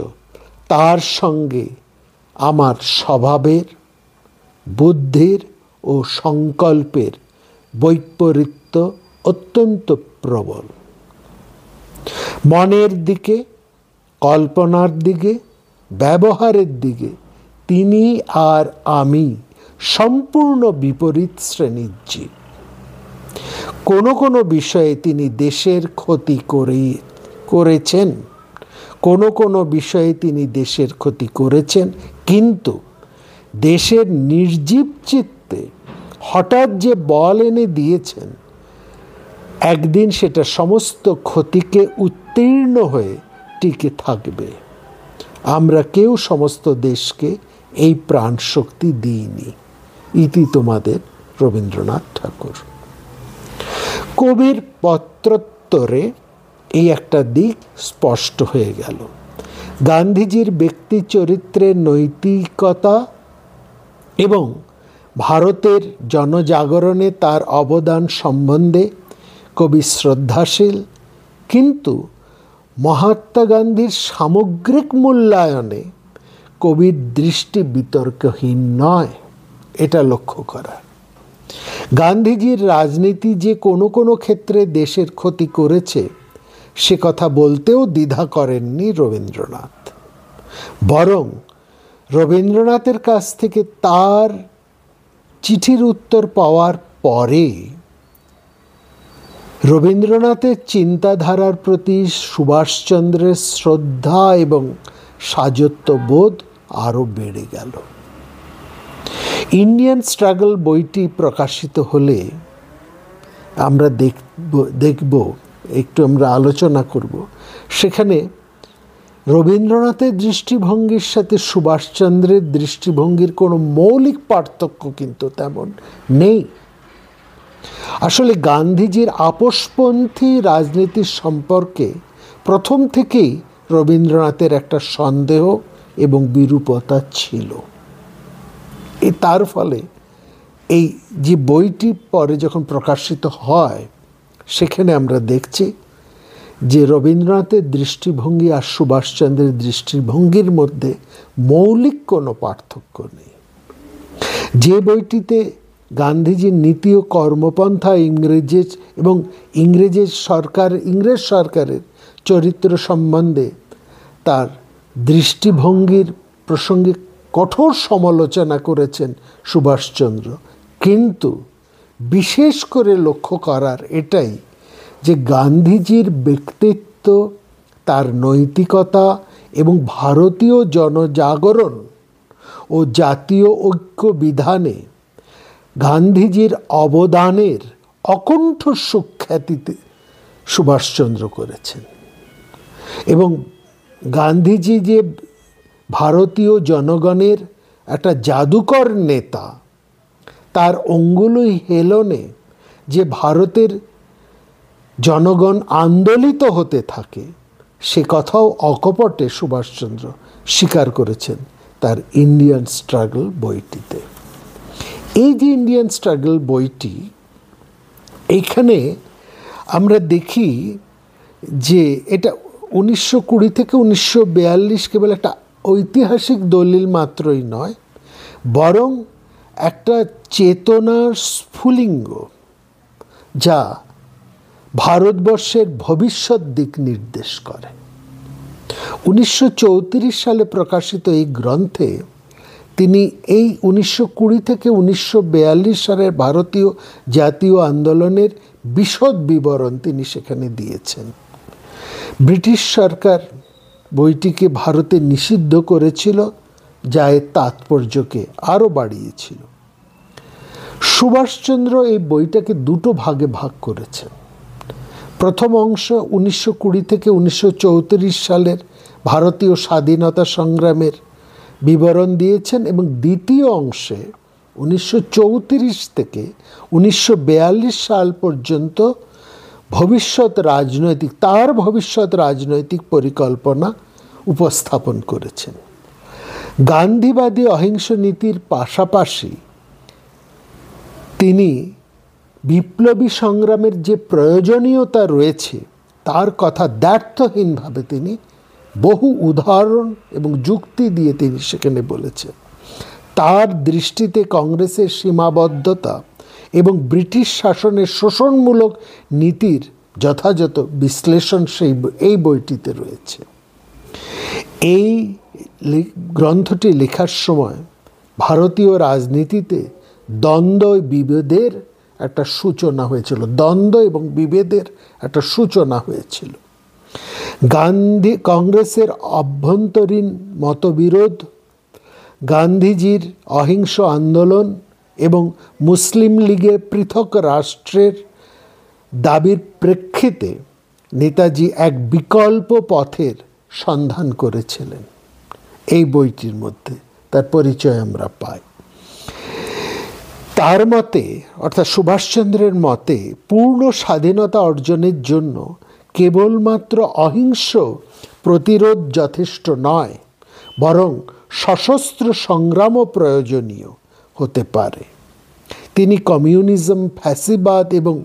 তার সঙ্গে আমার স্বভাবের, বুদ্ধির ও সংকল্পের বৈপরীত্য অত্যন্ত প্রবল। মনের দিকে, কল্পনার দিকে, ব্যবহারের দিকে তিনি আর আমি সম্পূর্ণ বিপরীত শ্রেণীর জীব। কোনো কোনো বিষয়ে তিনি দেশের ক্ষতি করেছেন, কোনো কোনো বিষয়ে তিনি দেশের ক্ষতি করেছেন, কিন্তু দেশের নির্জীব চিত্তে হঠাৎ যে বল এনে দিয়েছেন, একদিন সেটা সমস্ত ক্ষতিকে উত্তীর্ণ হয়ে টিকে থাকবে। আমরা কেউ সমস্ত দেশকে এই প্রাণ শক্তি দিইনি। ইতি তোমাদের রবীন্দ্রনাথ ঠাকুর। কবির পত্রোত্তরে এই একটা দিক স্পষ্ট হয়ে গেল। গান্ধীজির ব্যক্তি চরিত্রের নৈতিকতা এবং ভারতের জনজাগরণে তার অবদান সম্বন্ধে কবি শ্রদ্ধাশীল, কিন্তু মহাত্মা গান্ধীর সামগ্রিক মূল্যায়নে কবির দৃষ্টি বিতর্কহীন নয়, এটা লক্ষ্য করা। গান্ধীজির রাজনীতি যে কোনো কোনো ক্ষেত্রে দেশের ক্ষতি করেছে, সে কথা বলতেও দ্বিধা করেননি রবীন্দ্রনাথ। বরং রবীন্দ্রনাথের কাছ থেকে তার চিঠির উত্তর পাওয়ার পরে রবীন্দ্রনাথের চিন্তাধারার প্রতি সুভাষচন্দ্রের শ্রদ্ধা এবং সাযত্যবোধ আরও বেড়ে গেল। ইন্ডিয়ান স্ট্রাগল বইটি প্রকাশিত হলে আমরা দেখব, একটু আমরা আলোচনা করব, সেখানে রবীন্দ্রনাথের দৃষ্টিভঙ্গির সাথে সুভাষচন্দ্রের দৃষ্টিভঙ্গির কোনো মৌলিক পার্থক্য কিন্তু তেমন নেই। আসলে গান্ধীজির আপোষপন্থী রাজনীতির সম্পর্কে প্রথম থেকেই রবীন্দ্রনাথের একটা সন্দেহ এবং বিরূপতা ছিল। তার ফলে এই যে বইটি পরে যখন প্রকাশিত হয়, সেখানে আমরা দেখছি যে রবীন্দ্রনাথের দৃষ্টিভঙ্গি আর সুভাষচন্দ্রের দৃষ্টিভঙ্গির মধ্যে মৌলিক কোনো পার্থক্য নেই। যে বইটিতে গান্ধীজির নীতি ও কর্মপন্থা ইংরেজ সরকারের চরিত্র সম্বন্ধে তার দৃষ্টিভঙ্গির প্রসঙ্গে কঠোর সমালোচনা করেছেন সুভাষচন্দ্র, কিন্তু বিশেষ করে লক্ষ্য করার এটাই যে গান্ধীজির ব্যক্তিত্ব, তার নৈতিকতা এবং ভারতীয় জনজাগরণ ও জাতীয় ঐক্য বিধানে গান্ধীজির অবদানের অকুণ্ঠ সুখ্যাতিতে সুভাষচন্দ্র করেছেন। এবং গান্ধীজি যে ভারতীয় জনগণের একটা জাদুকর নেতা, তার অঙ্গুলি হেলনে যে ভারতের জনগণ আন্দোলিত হতে থাকে, সে কথাও অকপটে সুভাষচন্দ্র স্বীকার করেছেন তার ইন্ডিয়ান স্ট্রাগল বইটিতে। এই যে ইন্ডিয়ান স্ট্রাগল বইটি, এইখানে আমরা দেখি যে এটা 1920 থেকে 1942 কেবল একটা ঐতিহাসিক দলিল মাত্রই নয়, বরং একটা চেতনার স্ফুলিঙ্গ যা ভারতবর্ষের ভবিষ্যৎ দিক নির্দেশ করে। 1934 সালে প্রকাশিত এই গ্রন্থে তিনি এই 1920 থেকে 1942 সালের ভারতীয় জাতীয় আন্দোলনের বিশদ বিবরণ তিনি সেখানে দিয়েছেন। ব্রিটিশ সরকার বইটিকে ভারতে নিষিদ্ধ করেছিল, যা এর তাৎপর্যকে আরও বাড়িয়েছিল। সুভাষচন্দ্র এই বইটাকে দুটো ভাগে ভাগ করেছেন। প্রথম অংশ 1920 থেকে 1934 সালের ভারতীয় স্বাধীনতা সংগ্রামের বিবরণ দিয়েছেন, এবং দ্বিতীয় অংশে 1934 থেকে 1942 সাল পর্যন্ত ভবিষ্যৎ রাজনৈতিক পরিকল্পনা উপস্থাপন করেছেন। গান্ধীবাদী অহিংস নীতির পাশাপাশি তিনি বিপ্লবী সংগ্রামের যে প্রয়োজনীয়তা রয়েছে তার কথা দ্ব্যর্থহীনভাবে তিনি বহু উদাহরণ এবং যুক্তি দিয়ে তিনি সেখানে বলেছেন। তার দৃষ্টিতে কংগ্রেসের সীমাবদ্ধতা এবং ব্রিটিশ শাসনের শোষণমূলক নীতির যথাযথ বিশ্লেষণ এই বইটিতে রয়েছে। এই গ্রন্থটি লেখার সময় ভারতীয় রাজনীতিতে দ্বন্দ্ব এবং বিভেদের একটা সূচনা হয়েছিল। কংগ্রেসের অভ্যন্তরীণ মতবিরোধ, গান্ধীজির অহিংস আন্দোলন এবং মুসলিম লীগের পৃথক রাষ্ট্রের দাবির প্রেক্ষিতে নেতাজি এক বিকল্প পথের সন্ধান করেছিলেন। এই বইটির মধ্যে তার পরিচয় আমরা পাই। তার মতে, অর্থাৎ সুভাষচন্দ্রের মতে, পূর্ণ স্বাধীনতা অর্জনের জন্য কেবলমাত্র অহিংস প্রতিরোধ যথেষ্ট নয়, বরং সশস্ত্র সংগ্রামও প্রয়োজনীয় হতে পারে। তিনি কমিউনিজম, ফ্যাসিবাদ এবং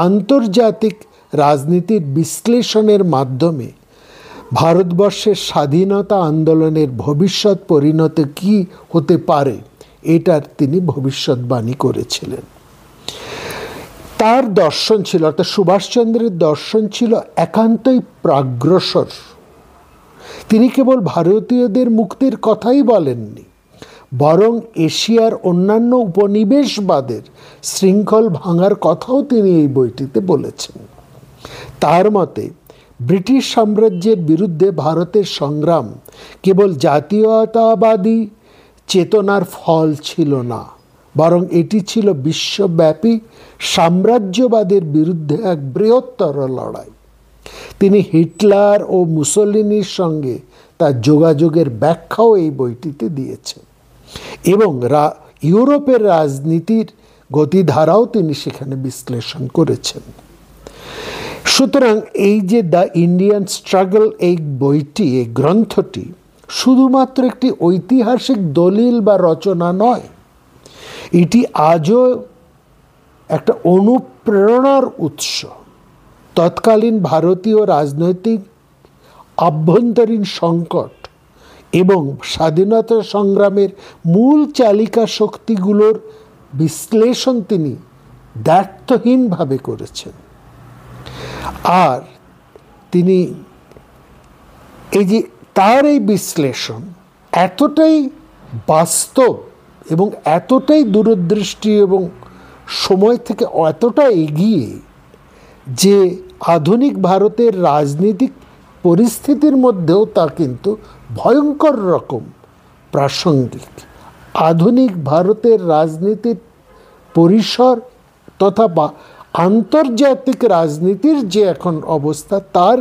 আন্তর্জাতিক রাজনীতির বিশ্লেষণের মাধ্যমে ভারতবর্ষের স্বাধীনতা আন্দোলনের ভবিষ্যৎ পরিণতি কী হতে পারে এটার তিনি ভবিষ্যৎবাণী করেছিলেন। তার দর্শন ছিল, অর্থাৎ সুভাষচন্দ্রের দর্শন ছিল একান্তই প্রাগ্রসর। তিনি কেবল ভারতীয়দের মুক্তির কথাই বলেননি, বরং এশিয়ার অন্যান্য উপনিবেশবাদের শৃঙ্খল ভাঙার কথাও তিনি এই বইটিতে বলেছেন। তার মতে, ব্রিটিশ সাম্রাজ্যের বিরুদ্ধে ভারতের সংগ্রাম কেবল জাতীয়তাবাদী চেতনার ফল ছিল না, বরং এটি ছিল বিশ্বব্যাপী সাম্রাজ্যবাদের বিরুদ্ধে এক বৃহত্তর লড়াই। তিনি হিটলার ও মুসোলিনির সঙ্গে তার যোগাযোগের ব্যাখ্যাও এই বইটিতে দিয়েছেন, এবং ইউরোপের রাজনীতির গতিধারাও তিনি সেখানে বিশ্লেষণ করেছেন। সুতরাং এই যে দ্য ইন্ডিয়ান স্ট্রাগল, এই বইটি, এই গ্রন্থটি শুধুমাত্র একটি ঐতিহাসিক দলিল বা রচনা নয়, এটি আজও একটা অনুপ্রেরণার উৎস। তৎকালীন ভারতীয় রাজনৈতিক আভ্যন্তরীণ সংকট এবং স্বাধীনতা সংগ্রামের মূল চালিকা শক্তিগুলোর বিশ্লেষণ তিনি দ্ব্যর্থহীনভাবে করেছেন। আর তিনি এই যে তার এই বিশ্লেষণ এতটাই বাস্তব এবং এতটাই দূরদৃষ্টি এবং সময় থেকে এতটা এগিয়ে যে আধুনিক ভারতের রাজনৈতিক পরিস্থিতির মধ্যেও তা কিন্তু ভয়ঙ্কর রকম প্রাসঙ্গিক। আধুনিক ভারতের রাজনীতির পরিসর তথা আন্তর্জাতিক রাজনীতির যে এখন অবস্থা, তার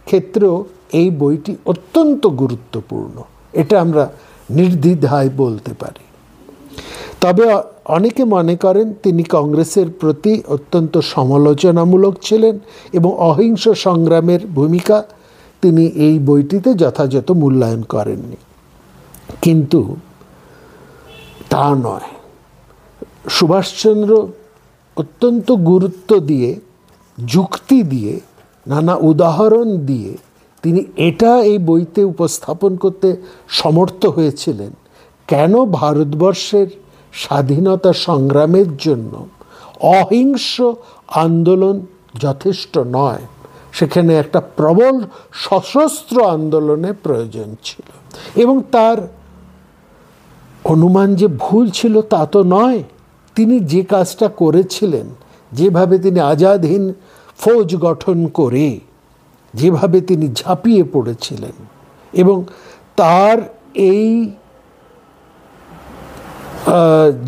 ক্ষেত্রেও এই বইটি অত্যন্ত গুরুত্বপূর্ণ, এটা আমরা নির্দ্বিধায় বলতে পারি। তবে অনেকে মনে করেন তিনি কংগ্রেসের প্রতি অত্যন্ত সমালোচনামূলক ছিলেন এবং অহিংস সংগ্রামের ভূমিকা তিনি এই বইটিতে যথাযথ মূল্যায়ন করেননি। কিন্তু তা নয়, সুভাষচন্দ্র অত্যন্ত গুরুত্ব দিয়ে, যুক্তি দিয়ে, নানা উদাহরণ দিয়ে তিনি এটা এই বইতে উপস্থাপন করতে সমর্থ হয়েছিলেন কেন ভারতবর্ষের স্বাধীনতা সংগ্রামের জন্য অহিংস আন্দোলন যথেষ্ট নয়, সেখানে একটা প্রবল সশস্ত্র আন্দোলনের প্রয়োজন ছিল। এবং তার অনুমান যে ভুল ছিল তা তো নয়। তিনি যে কাজটা করেছিলেন, যেভাবে তিনি আজাদ হিন্দ ফৌজ গঠন করে যেভাবে তিনি ঝাঁপিয়ে পড়েছিলেন এবং তার এই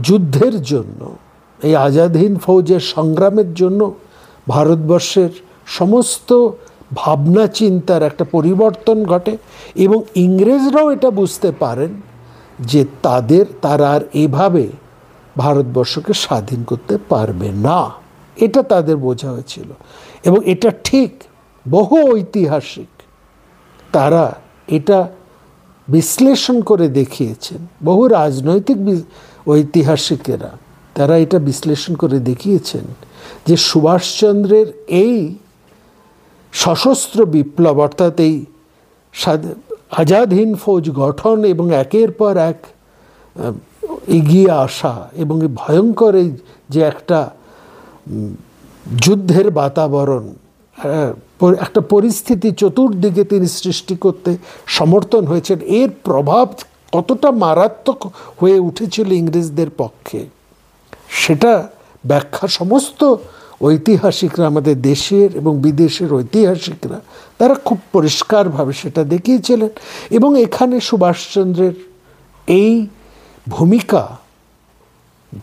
যুদ্ধের জন্য, এই আজাদ হিন্দ ফৌজের সংগ্রামের জন্য ভারতবর্ষের সমস্ত ভাবনা চিন্তার একটা পরিবর্তন ঘটে এবং ইংরেজরাও এটা বুঝতে পারেন যে তারা আর এভাবে ভারতবর্ষকে স্বাধীন করতে পারবে না, এটা তাদের বোঝা হয়েছিল। এবং এটা ঠিক, বহু ঐতিহাসিক তারা এটা বিশ্লেষণ করে দেখিয়েছেন, বহু রাজনৈতিক ঐতিহাসিকেরা তারা এটা বিশ্লেষণ করে দেখিয়েছেন যে সুভাষচন্দ্রের এই সশস্ত্র বিপ্লব, অর্থাৎ এই আজাদ হিন্দ ফৌজ গঠন এবং একের পর এক এগিয়ে আসা এবং ভয়ঙ্কর এই যে একটা যুদ্ধের বাতাবরণ, একটা পরিস্থিতি চতুর্দিকে তিনি সৃষ্টি করতে সমর্থন হয়েছেন, এর প্রভাব কতটা মারাত্মক হয়ে উঠেছিল ইংরেজদের পক্ষে, সেটা ব্যাখ্যা সমস্ত ঐতিহাসিকরা, আমাদের দেশের এবং বিদেশের ঐতিহাসিকরা, তারা খুব পরিষ্কারভাবে সেটা দেখিয়েছিলেন। এবং এখানে সুভাষচন্দ্রের এই ভূমিকা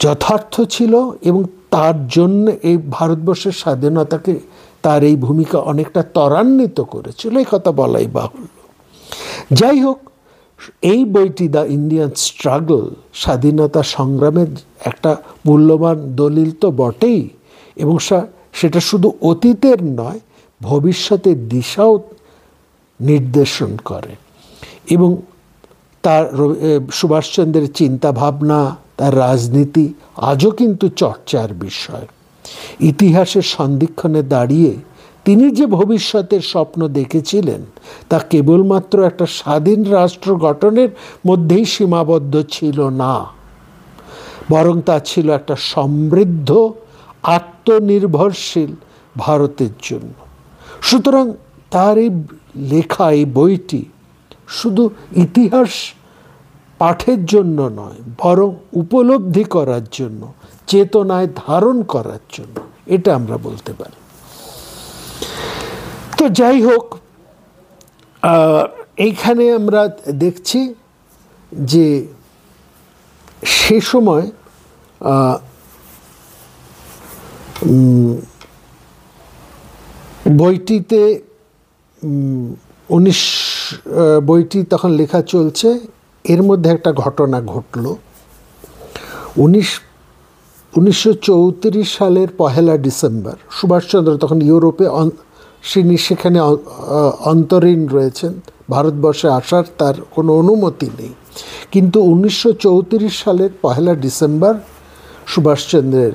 যথার্থ ছিল এবং তার জন্য এই ভারতবর্ষের স্বাধীনতাকে তার এই ভূমিকা অনেকটা ত্বরান্বিত করেছিল, এই কথা বলাই বাহুল্য। যাই হোক, এই বইটি দ্য ইন্ডিয়ান স্ট্রাগল, স্বাধীনতা সংগ্রামের একটা মূল্যবান দলিল তো বটেই, এবং সেটা শুধু অতীতের নয়, ভবিষ্যতের দিশাও নির্দেশন করে। এবং তার সুভাষচন্দ্রের চিন্তাভাবনা, তার রাজনীতি আজও কিন্তু চর্চার বিষয়। ইতিহাসের সন্ধিক্ষণে দাঁড়িয়ে তিনি যে ভবিষ্যতের স্বপ্ন দেখেছিলেন তা কেবলমাত্র একটা স্বাধীন রাষ্ট্র গঠনের মধ্যেই সীমাবদ্ধ ছিল না, বরং তা ছিল একটা সমৃদ্ধ আত্মনির্ভরশীল ভারতের জন্য। সুতরাং তার এই লেখা এই বইটি শুধু ইতিহাস পাঠের জন্য নয়, বরং উপলব্ধি করার জন্য, চেতনায় ধারণ করার জন্য, এটা আমরা বলতে পারি। তো যাই হোক, এইখানে আমরা দেখছি যে সে সময় বইটিতে বইটি তখন লেখা চলছে, এর মধ্যে একটা ঘটনা ঘটল। 1934 সালের 1 ডিসেম্বর, সুভাষচন্দ্র তখন ইউরোপে, সেখানে অন্তরীণ রয়েছেন, ভারতবর্ষে আসার তার কোনো অনুমতি নেই। কিন্তু 1934 সালের 1 ডিসেম্বর সুভাষচন্দ্রের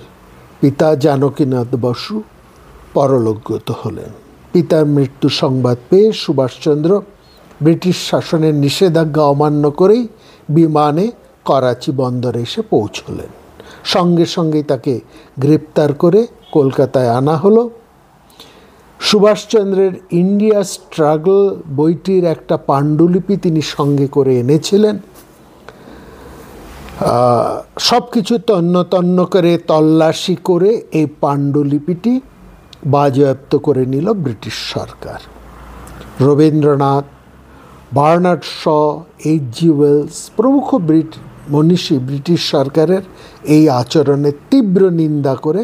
পিতা জানকীনাথ বসু পরলোকগত হলেন। পিতার মৃত্যু সংবাদ পেয়ে সুভাষচন্দ্র ব্রিটিশ শাসনের নিষেধাজ্ঞা অমান্য করেই বিমানে করাচি বন্দরে এসে পৌঁছলেন। সঙ্গে সঙ্গেই তাকে গ্রেপ্তার করে কলকাতায় আনা হলো। সুভাষচন্দ্রের ইন্ডিয়া স্ট্রাগল বইটির একটা পাণ্ডুলিপি তিনি সঙ্গে করে এনেছিলেন। সব কিছু তন্ন তন্ন করে তল্লাশি করে এই পাণ্ডুলিপিটি বাজেয়াপ্ত করে নিল ব্রিটিশ সরকার। Rabindranath, Bernard Shaw, H G. Wells প্রমুখ মনীষী ব্রিটিশ সরকারের এই আচরণের তীব্র নিন্দা করে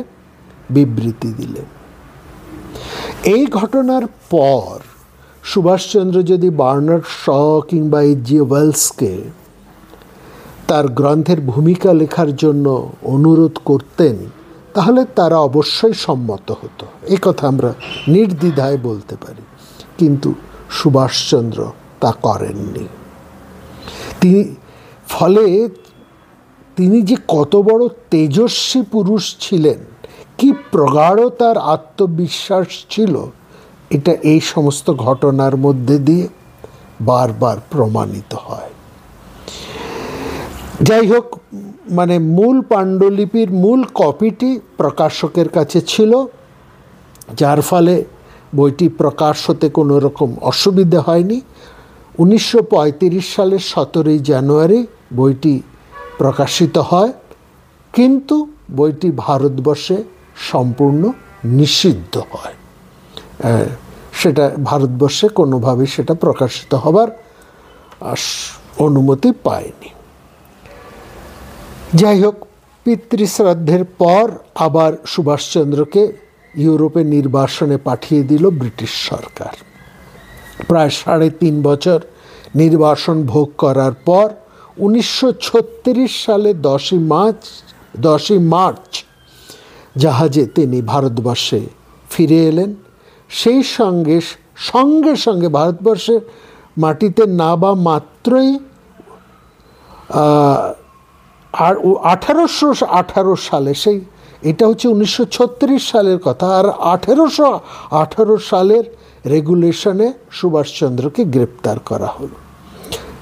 বিবৃতি দিলেন। এই ঘটনার পর সুভাষচন্দ্র যদি বার্নার্ড শ কিংবা এইচ.জি. ওয়েলসকে তার গ্রন্থের ভূমিকা লেখার জন্য অনুরোধ করতেন, তাহলে তারা অবশ্যই সম্মত হতো, এই কথা আমরা নির্দ্বিধায় বলতে পারি। কিন্তু সুভাষচন্দ্র তা করেননি। ফলে তিনি যে কত বড় তেজস্বী পুরুষ ছিলেন, কি প্রগাঢ় তার আত্মবিশ্বাস ছিল, এটা এই সমস্ত ঘটনার মধ্যে দিয়ে বারবার প্রমাণিত হয়। যাই হোক, মূল পাণ্ডুলিপির মূল কপিটি প্রকাশকের কাছে ছিল, যার ফলে বইটি প্রকাশ হতে কোনো রকম অসুবিধা হয়নি। 1935 সালের 17 জানুয়ারি বইটি প্রকাশিত হয়, কিন্তু বইটি ভারতবর্ষে সম্পূর্ণ নিষিদ্ধ হয়। সেটা ভারতবর্ষে কোনোভাবেই সেটা প্রকাশিত হবার অনুমতি পায়নি। যাই হোক, পিতৃশ্রাদ্ধের পর আবার সুভাষচন্দ্রকে ইউরোপে নির্বাসনে পাঠিয়ে দিল ব্রিটিশ সরকার। প্রায় 3.5 বছর নির্বাসন ভোগ করার পর 1936 সালে 10ই মার্চ জাহাজে তিনি ভারতবর্ষে ফিরে এলেন। সেই সঙ্গে সঙ্গে ভারতবর্ষের মাটিতে নাবা মাত্রই 1818 সালে, এটা হচ্ছে 1936 সালের কথা, আর 1818 সালের রেগুলেশনে সুভাষচন্দ্রকে গ্রেপ্তার করা হলো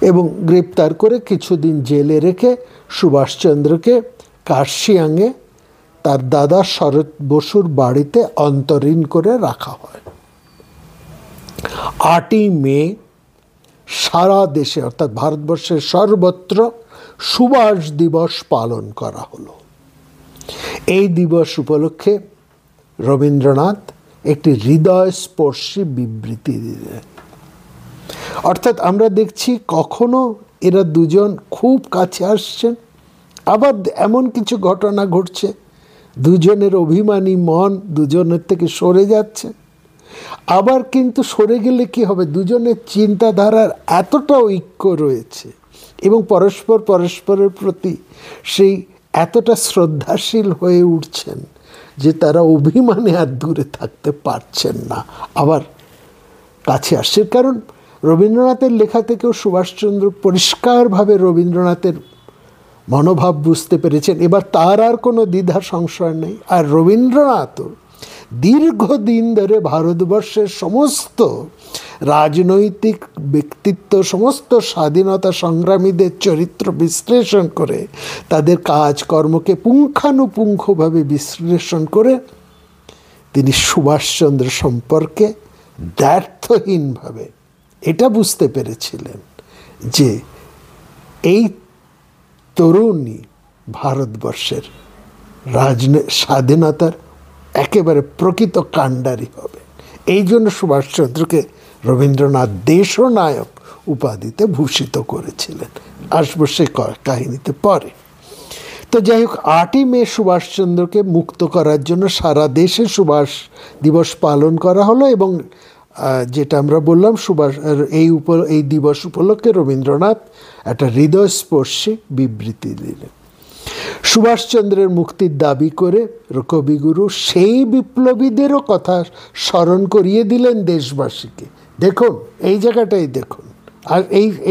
এবং গ্রেপ্তার করে কিছুদিন জেলে রেখে সুভাষচন্দ্রকে কার্শিয়াংয়ে তার দাদা শরৎ বসুর বাড়িতে অন্তরীণ করে রাখা হয়। 8ই মে সারা দেশে, অর্থাৎ ভারতবর্ষের সর্বত্র সুভাষ দিবস পালন করা হলো। এই দিবস উপলক্ষে রবীন্দ্রনাথ একটি হৃদয়স্পর্শী বিবৃতি দিলেন। অর্থাৎ আমরা দেখছি কখনো এরা দুজন খুব কাছে আসছেন, আবার এমন কিছু ঘটনা ঘটছে দুজনের অভিমানী মন দুজনের থেকে সরে যাচ্ছে। আবার কিন্তু সরে গেলে কি হবে, দুজনের চিন্তাধারার এতটা ঐক্য রয়েছে এবং পরস্পরের প্রতি সেই এতটা শ্রদ্ধাশীল হয়ে উঠছেন যে তারা অভিমানে আর দূরে থাকতে পারছেন না, আবার কাছে আসছে। কারণ রবীন্দ্রনাথের লেখা থেকেও সুভাষচন্দ্র পরিষ্কারভাবে রবীন্দ্রনাথের মনোভাব বুঝতে পেরেছেন। এবার তার আর কোনো দ্বিধা সংশয় নেই। আর রবীন্দ্রনাথও দীর্ঘদিন ধরে ভারতবর্ষের সমস্ত রাজনৈতিক ব্যক্তিত্ব, সমস্ত স্বাধীনতা সংগ্রামীদের চরিত্র বিশ্লেষণ করে, তাদের কাজকর্মকে পুঙ্খানুপুঙ্খভাবে বিশ্লেষণ করে তিনি সুভাষচন্দ্র সম্পর্কে দ্ব্যর্থহীনভাবে এটা বুঝতে পেরেছিলেন যে এই তরুণী ভারতবর্ষের স্বাধীনতার একেবারে প্রকৃত কাণ্ডারি হবে। এই জন্য সুভাষচন্দ্রকে রবীন্দ্রনাথ দেশনায়ক উপাধিতে ভূষিত করেছিলেন। আসবো সে কাহিনীতে পরে। তো যাই হোক, 8ই মে সুভাষচন্দ্রকে মুক্ত করার জন্য সারা দেশে সুভাষ দিবস পালন করা হলো এবং যেটা আমরা বললাম এই দিবস উপলক্ষে রবীন্দ্রনাথ একটা হৃদয়স্পর্শী বিবৃতি দিলেন। সুভাষচন্দ্রের মুক্তির দাবি করে কবিগুরু সেই বিপ্লবীদেরও কথা স্মরণ করিয়ে দিলেন দেশবাসীকে। দেখুন, এই জায়গাটাই দেখুন, আর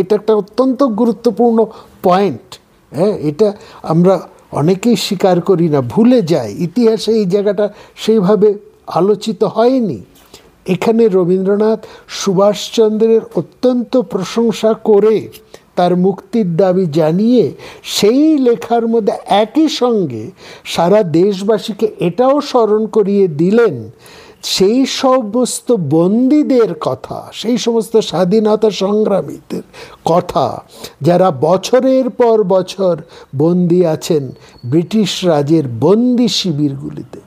এটা একটা অত্যন্ত গুরুত্বপূর্ণ পয়েন্ট। হ্যাঁ, এটা আমরা অনেকেই স্বীকার করি না, ভুলে যাই। ইতিহাসে এই জায়গাটা সেইভাবে আলোচিত হয়নি। এখানে রবীন্দ্রনাথ সুভাষচন্দ্রের অত্যন্ত প্রশংসা করে তার মুক্তির দাবি জানিয়ে সেই লেখার মধ্যে একই সঙ্গে সারা দেশবাসীকে এটাও স্মরণ করিয়ে দিলেন সেই সমস্ত বন্দীদের কথা, সেই সমস্ত স্বাধীনতা সংগ্রামীদের কথা যারা বছরের পর বছর বন্দী আছেন ব্রিটিশ রাজের বন্দি শিবিরগুলিতে।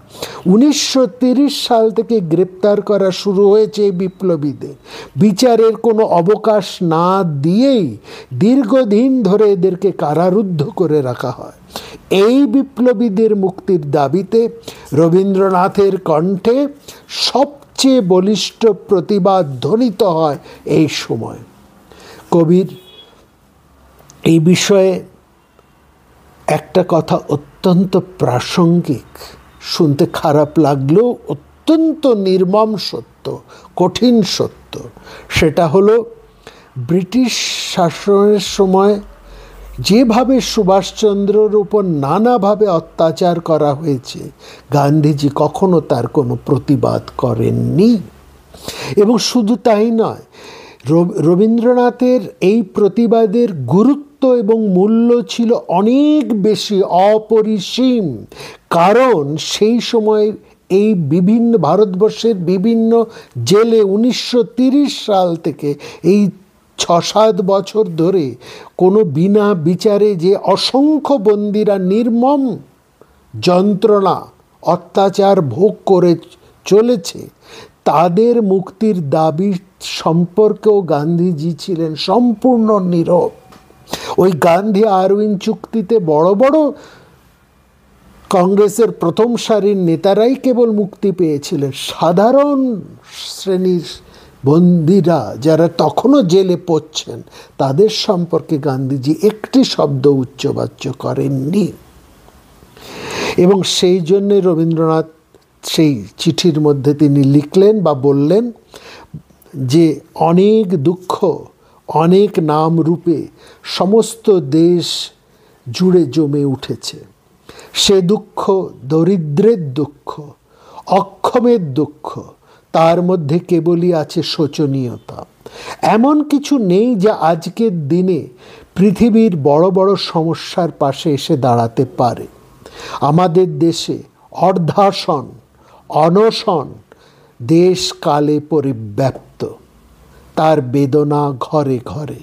1930 সাল থেকে গ্রেপ্তার করা শুরু হয়েছে এই বিপ্লবীদের, বিচারের কোনো অবকাশ না দিয়েই দীর্ঘদিন ধরে এদেরকে কারারুদ্ধ করে রাখা হয়। এই বিপ্লবীদের মুক্তির দাবিতে রবীন্দ্রনাথের কণ্ঠে সবচেয়ে বলিষ্ঠ প্রতিবাদ ধ্বনিত হয় এই সময়। কবির এই বিষয়ে একটা কথা অত্যন্ত প্রাসঙ্গিক, শুনতে খারাপ লাগলেও অত্যন্ত নির্মম সত্য, কঠিন সত্য। সেটা হলো ব্রিটিশ শাসনের সময় যেভাবে সুভাষচন্দ্রের উপর নানাভাবে অত্যাচার করা হয়েছে, গান্ধীজি কখনো তার কোনো প্রতিবাদ করেননি। এবং শুধু তাই নয়, রবীন্দ্রনাথের এই প্রতিবাদের গুরুত্ব এবং মূল্য ছিল অনেক বেশি, অপরিসীম। কারণ সেই সময় এই বিভিন্ন ভারতবর্ষের বিভিন্ন জেলে 1930 সাল থেকে এই 6-7 বছর ধরে কোনো বিনা বিচারে যে অসংখ্য বন্দীরা নির্মম যন্ত্রণা অত্যাচার ভোগ করে চলেছে, তাদের মুক্তির দাবি সম্পর্কেও গান্ধীজি ছিলেন সম্পূর্ণ নীরব। ওই গান্ধী আরউইন চুক্তিতে বড় বড় কংগ্রেসের প্রথম সারির নেতারাই কেবল মুক্তি পেয়েছিলেন। সাধারণ শ্রেণীর বন্দীরা যারা তখনও জেলে পড়ছেন, তাদের সম্পর্কে গান্ধীজি একটি শব্দ উচ্চবাচ্য করেননি। এবং সেই জন্যে রবীন্দ্রনাথ সেই চিঠির মধ্যে তিনি লিখলেন বা বললেন যে অনেক দুঃখ, অনেক নাম রূপে সমস্ত দেশ জুড়ে জমে উঠেছে। সে দুঃখ দরিদ্রের দুঃখ, অক্ষমের দুঃখ, তার মধ্যে কেবলই আছে শোচনীয়তা। এমন কিছু নেই যা আজকের দিনে পৃথিবীর বড় বড় সমস্যার পাশে এসে দাঁড়াতে পারে। আমাদের দেশে অর্ধাসন, অনশন দেশ কালে পরিব্যাপ্ত, তার বেদনা ঘরে ঘরে।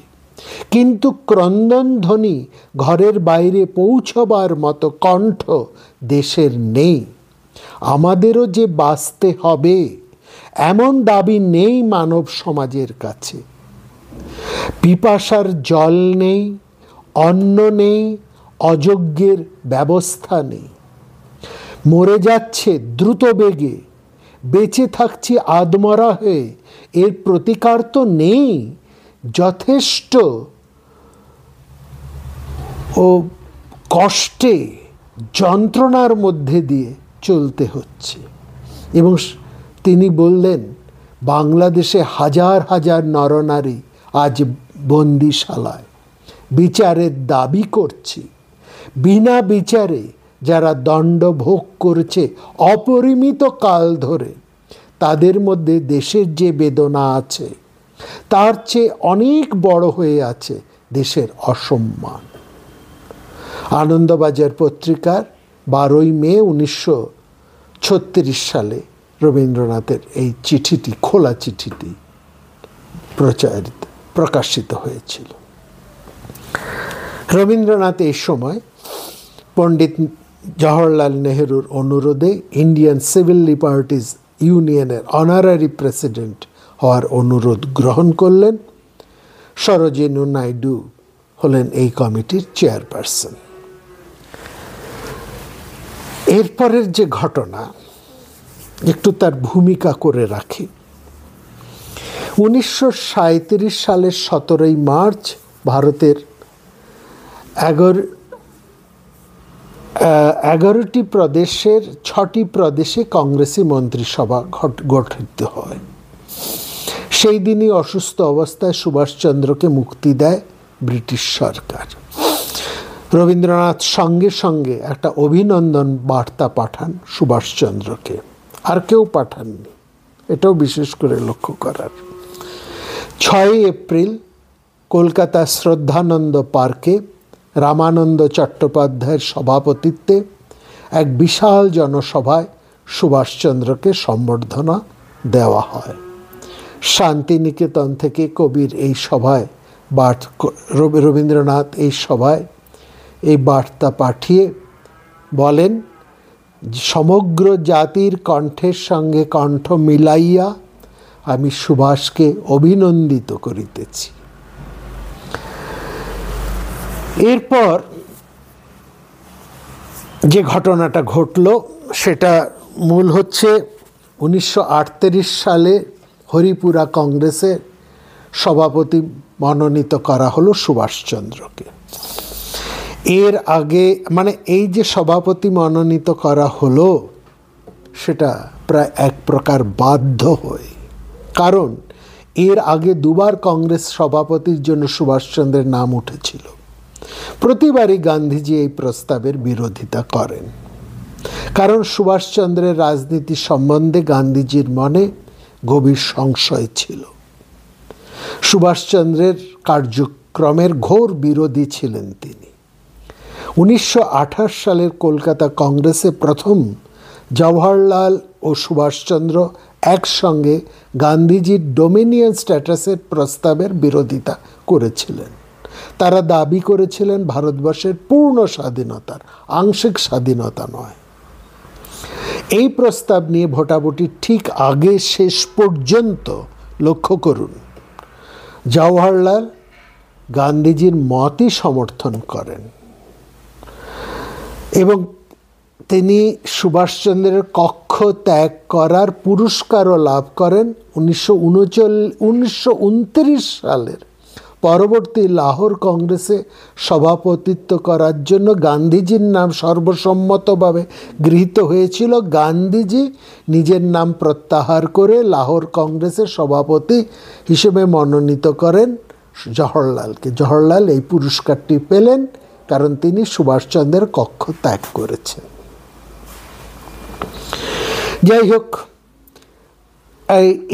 কিন্তু ক্রন্দনধ্বনি ঘরের বাইরে পৌঁছবার মতো কণ্ঠ দেশের নেই। আমাদেরও যে বাঁচতে হবে এমন দাবি নেই মানব সমাজের কাছে। পিপাসার জল নেই, অন্ন নেই, অযজ্ঞের ব্যবস্থা নেই। মরে যাচ্ছে দ্রুত বেগে, বেঁচে থাকছি আদমরা হয়ে, এর প্রতিকার তো নেই। যথেষ্ট ও কষ্টে যন্ত্রণার মধ্যে দিয়ে চলতে হচ্ছে। এবং তিনি বললেন, বাংলাদেশে হাজার হাজার নরনারী আজ বন্দিশালায়, বিচারের দাবি করছি। বিনা বিচারে যারা দণ্ড ভোগ করেছে অপরিমিত কাল ধরে, তাদের মধ্যে দেশের যে বেদনা আছে তার চেয়ে অনেক বড় হয়ে আছে দেশের অসম্মান। আনন্দবাজার পত্রিকার 12 মে 1936 সালে রবীন্দ্রনাথের এই চিঠিটি, খোলা চিঠিটি প্রকাশিত হয়েছিল। রবীন্দ্রনাথ এই সময় পণ্ডিত জওহরলাল নেহরুর অনুরোধে ইন্ডিয়ান সিভিল লিবার্টিজ ইউনিয়নের অনারারি প্রেসিডেন্ট হওয়ার অনুরোধ গ্রহণ করলেন। সরোজিনী নাইডু হলেন এই কমিটির চেয়ারপারসন। এরপরের যে ঘটনা, একটু তার ভূমিকা করে রাখি। 1937 সালের 17 মার্চ ভারতের 11টি প্রদেশের 6টি প্রদেশে কংগ্রেসি মন্ত্রিসভা গঠিত হয়। সেই দিনই অসুস্থ অবস্থায় সুভাষচন্দ্রকে মুক্তি দেয় ব্রিটিশ সরকার। রবীন্দ্রনাথ সঙ্গে সঙ্গে একটা অভিনন্দন বার্তা পাঠান সুভাষচন্দ্রকে, আর কেউ পাঠাননি, এটাও বিশেষ করে লক্ষ্য করার। 6 এপ্রিল কলকাতা শ্রদ্ধানন্দ পার্কে রামানন্দ চট্টোপাধ্যায়ের সভাপতিত্বে এক বিশাল জনসভায় সুভাষচন্দ্রকে সম্বর্ধনা দেওয়া হয়। শান্তিনিকেতন থেকে কবির এই সভায় রবীন্দ্রনাথ এই সভায় এই বার্তা পাঠিয়ে বলেন, সমগ্র জাতির কণ্ঠের সঙ্গে কণ্ঠ মিলাইয়া আমি সুভাষকে অভিনন্দিত করিতেছি। এরপর যে ঘটনাটা ঘটল সেটা মূল হচ্ছে 1938 সালে হরিপুরা কংগ্রেসে সভাপতি মনোনীত করা হলো সুভাষচন্দ্রকে। এর আগে মানে এই যে সভাপতি মনোনীত করা হলো সেটা প্রায় এক প্রকার বাধ্য হয়ে, কারণ এর আগে দুবার কংগ্রেস সভাপতির জন্য সুভাষচন্দ্রের নাম উঠেছিল। প্রতিবারই গান্ধীজি এই প্রস্তাবের বিরোধিতা করেন, কারণ সুভাষচন্দ্রের রাজনীতি সম্বন্ধে গান্ধীজির মনে গভীর সংশয় ছিল। সুভাষচন্দ্রের কার্যক্রমের ঘোর বিরোধী ছিলেন তিনি। 1928 সালের কলকাতা কংগ্রেসে প্রথম জওহরলাল ও সুভাষচন্দ্র একসঙ্গে গান্ধীজির ডোমিনিয়ন স্ট্যাটাসের প্রস্তাবের বিরোধিতা করেছিলেন। তারা দাবি করেছিলেন ভারতবর্ষের পূর্ণ স্বাধীনতার, আংশিক স্বাধীনতা নয়। এই প্রস্তাব নিয়ে ভোটাভুটি ঠিক আগে শেষ পর্যন্ত লক্ষ্য করুন, জওহরলাল গান্ধীজির মতই সমর্থন করেন এবং তিনি সুভাষচন্দ্রের কক্ষ ত্যাগ করার পুরস্কারও লাভ করেন। 1929 সালের পরবর্তী লাহোর কংগ্রেসে সভাপতিত্ব করার জন্য গান্ধীজির নাম সর্বসম্মতভাবে গৃহীত হয়েছিল। গান্ধীজি নিজের নাম প্রত্যাহার করে লাহোর কংগ্রেসের সভাপতি হিসেবে মনোনীত করেন জওহরলালকে। জওহরলাল এই পুরস্কারটি পেলেন কারণ তিনি সুভাষচন্দ্রের কক্ষ ত্যাগ করেছেন। যাই হোক,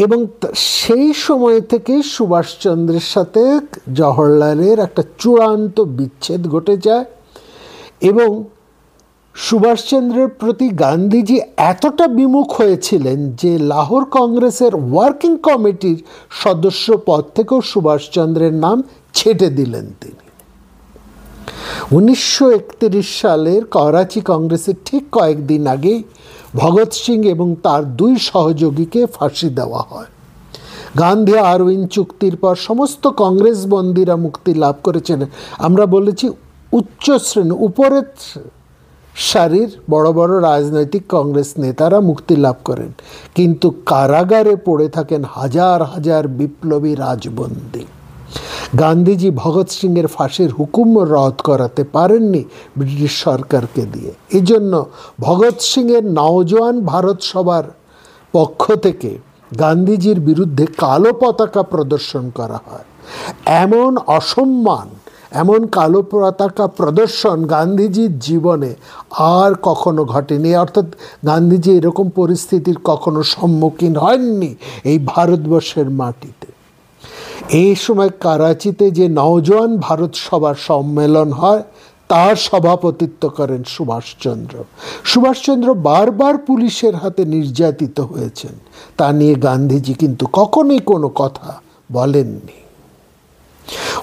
এবং সেই সময় থেকে সুভাষচন্দ্রের সাথে জওহরলালের একটা চূড়ান্ত বিচ্ছেদ ঘটে যায় এবং সুভাষচন্দ্রের প্রতি গান্ধীজি এতটা বিমুখ হয়েছিলেন যে লাহোর কংগ্রেসের ওয়ার্কিং কমিটির সদস্য পদ থেকেও সুভাষচন্দ্রের নাম ছেঁটে দিলেন তিনি। 1931 সালের করাচি কংগ্রেসের ঠিক কয়েকদিন আগে ভগৎ সিং এবং তার 2 সহযোগীকে ফাঁসি দেওয়া হয়। গান্ধী আরউইন চুক্তির পর সমস্ত কংগ্রেস বন্দীরা মুক্তি লাভ করেছেন। আমরা বলেছি উচ্চ শ্রেণী, উপরের সারির বড় বড় রাজনৈতিক কংগ্রেস নেতারা মুক্তি লাভ করেন, কিন্তু কারাগারে পড়ে থাকেন হাজার হাজার বিপ্লবী রাজবন্দী। গান্ধীজি ভগৎ সিংয়ের ফাঁসির হুকুম রদ করাতে পারেননি ব্রিটিশ সরকারকে দিয়ে। এই জন্য ভগৎ সিংয়ের নওজোয়ান ভারত সভার পক্ষ থেকে গান্ধীজির বিরুদ্ধে কালো পতাকা প্রদর্শন করা হয়। এমন অসম্মান, এমন কালো পতাকা প্রদর্শন গান্ধীজির জীবনে আর কখনো ঘটেনি। অর্থাৎ গান্ধীজি এরকম পরিস্থিতির কখনো সম্মুখীন হননি এই ভারতবর্ষের মাটিতে। এই সময় করাচিতে যে নওজোয়ান ভারত সভার সম্মেলন হয় তার সভাপতিত্ব করেন সুভাষচন্দ্র। সুভাষচন্দ্র বারবার পুলিশের হাতে নির্যাতিত হয়েছেন, তা নিয়ে গান্ধীজি কিন্তু কখনোই কোনো কথা বলেননি।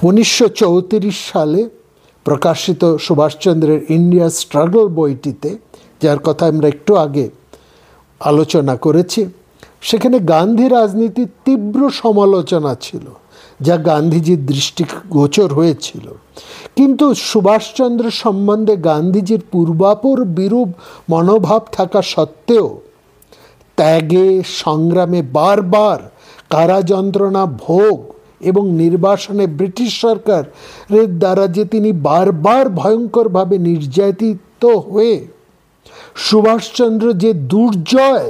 1934 সালে প্রকাশিত সুভাষচন্দ্রের ইন্ডিয়া স্ট্রাগল বইটিতে, যার কথা আমরা একটু আগে আলোচনা করেছি, সেখানে গান্ধী রাজনীতির তীব্র সমালোচনা ছিল, যা গান্ধীজির দৃষ্টিগোচর হয়েছিল। কিন্তু সুভাষচন্দ্র সম্বন্ধে গান্ধীজির পূর্বাপর বিরূপ মনোভাব থাকা সত্ত্বেও ত্যাগে সংগ্রামে বারবার কারা যন্ত্রণা ভোগ এবং নির্বাসনে ব্রিটিশ সরকারের দ্বারা যে তিনি বারবার ভয়ঙ্করভাবে নির্যাতিত হয়ে সুভাষচন্দ্র যে দুর্জয়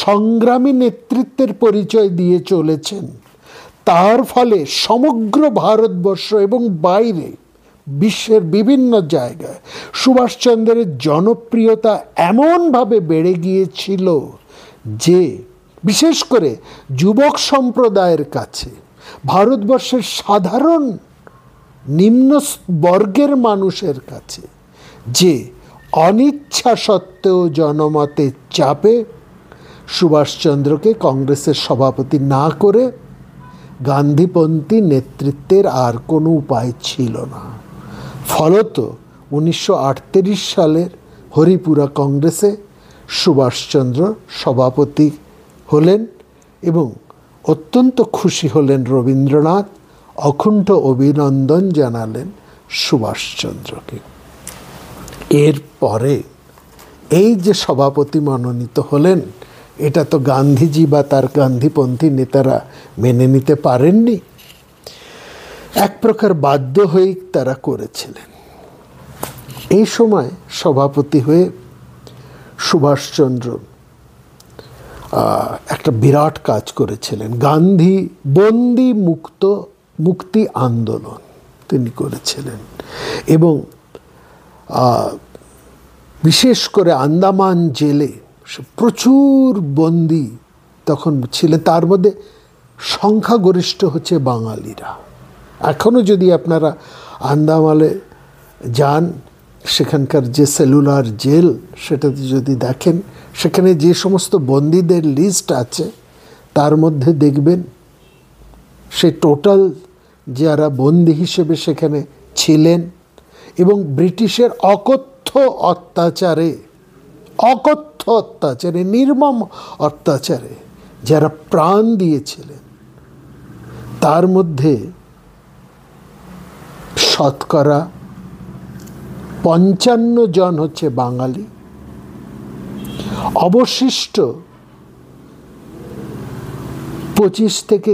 সংগ্রামী নেতৃত্বের পরিচয় দিয়ে চলেছেন, তার ফলে সমগ্র ভারতবর্ষ এবং বাইরে বিশ্বের বিভিন্ন জায়গায় সুভাষচন্দ্রের জনপ্রিয়তা এমনভাবে বেড়ে গিয়েছিল যে বিশেষ করে যুবক সম্প্রদায়ের কাছে, ভারতবর্ষের সাধারণ নিম্ন বর্গের মানুষের কাছে, যে অনিচ্ছা সত্ত্বেও জনমতের চাপে সুভাষচন্দ্রকে কংগ্রেসের সভাপতি না করে গান্ধীপন্থী নেতৃত্বের আর কোনো উপায় ছিল না। ফলত 1938 সালের হরিপুরা কংগ্রেসে সুভাষচন্দ্র সভাপতি হলেন এবং অত্যন্ত খুশি হলেন রবীন্দ্রনাথ, অকুণ্ঠ অভিনন্দন জানালেন সুভাষচন্দ্রকে। এরপরে এই যে সভাপতি মনোনীত হলেন, এটা তো গান্ধীজি বা তার গান্ধীপন্থী নেতারা মেনে নিতে পারেননি, এক প্রকার বাধ্য হয়েই তারা করেছিলেন। এই সময় সভাপতি হয়ে সুভাষচন্দ্র একটা বিরাট কাজ করেছিলেন, গান্ধী বন্দি মুক্তি আন্দোলন তিনি করেছিলেন এবং বিশেষ করে আন্দামান জেলে প্রচুর বন্দি তখন ছিলেন, তার মধ্যে সংখ্যাগরিষ্ঠ হচ্ছে বাঙালিরা। এখনও যদি আপনারা আন্দামানে যান, সেখানকার যে সেলুলার জেল সেটাতে যদি দেখেন, সেখানে যে সমস্ত বন্দীদের লিস্ট আছে তার মধ্যে দেখবেন সে টোটাল যারা বন্দী হিসেবে সেখানে ছিলেন এবং ব্রিটিশের অকথ্য অত্যাচারে নির্মম অত্যাচারে যারা প্রাণ দিয়েছিলেন, তার মধ্যে শতকরা 55 জন হচ্ছে বাঙালি, অবশিষ্ট 25 থেকে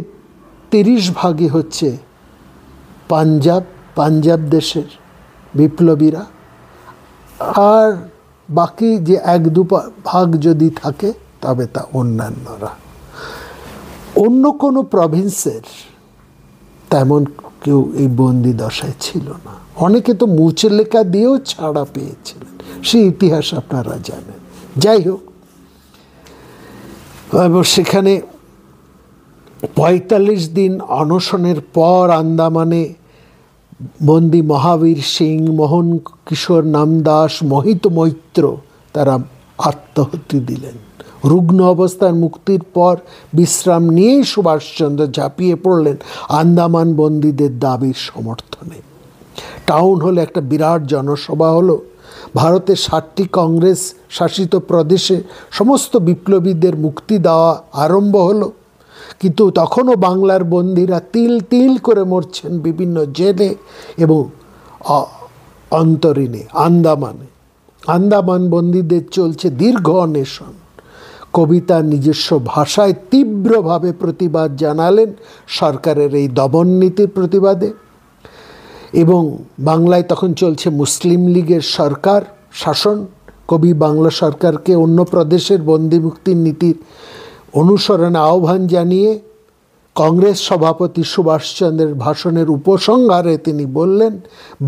30 ভাগই হচ্ছে পাঞ্জাব দেশের বিপ্লবীরা, আর বাকি যে 1-2 ভাগ যদি থাকে তবে তা অন্যান্যরা। অন্য কোনো প্রভিন্সের তেমন কেউ এই বন্দি দশায় ছিল না। অনেকে তো মুচলেকা দিয়েও ছাড়া পেয়েছিলেন, সেই ইতিহাস আপনারা জানেন। যাই হোক, সেখানে 45 দিন অনশনের পর আন্দামানে বন্দি মহাবীর সিং, মোহন কিশোর নামদাস, মোহিত মৈত্র তারা আত্মাহুতি দিলেন। রুগ্ন অবস্থায় মুক্তির পর বিশ্রাম নিয়েই সুভাষচন্দ্র ঝাঁপিয়ে পড়লেন আন্দামান বন্দীদের দাবির সমর্থনে। টাউন হলে একটা বিরাট জনসভা হলো। ভারতের 60টি কংগ্রেস শাসিত প্রদেশে সমস্ত বিপ্লবীদের মুক্তি দেওয়া আরম্ভ হলো, কিন্তু তখনও বাংলার বন্দীরা তিল তিল করে মরছেন বিভিন্ন জেলে এবং অন্তরীণে আন্দামান বন্দীদের চলছে দীর্ঘ অন্বেষণ। কবিতা নিজস্ব ভাষায় তীব্রভাবে প্রতিবাদ জানালেন সরকারের এই দমন নীতির প্রতিবাদে, এবং বাংলায় তখন চলছে মুসলিম লীগের সরকার শাসন। কবি বাংলা সরকারকে অন্য প্রদেশের বন্দি মুক্তির নীতির অনুসরণে আহ্বান জানিয়ে কংগ্রেস সভাপতি সুভাষচন্দ্রের ভাষণের উপসংহারে তিনি বললেন,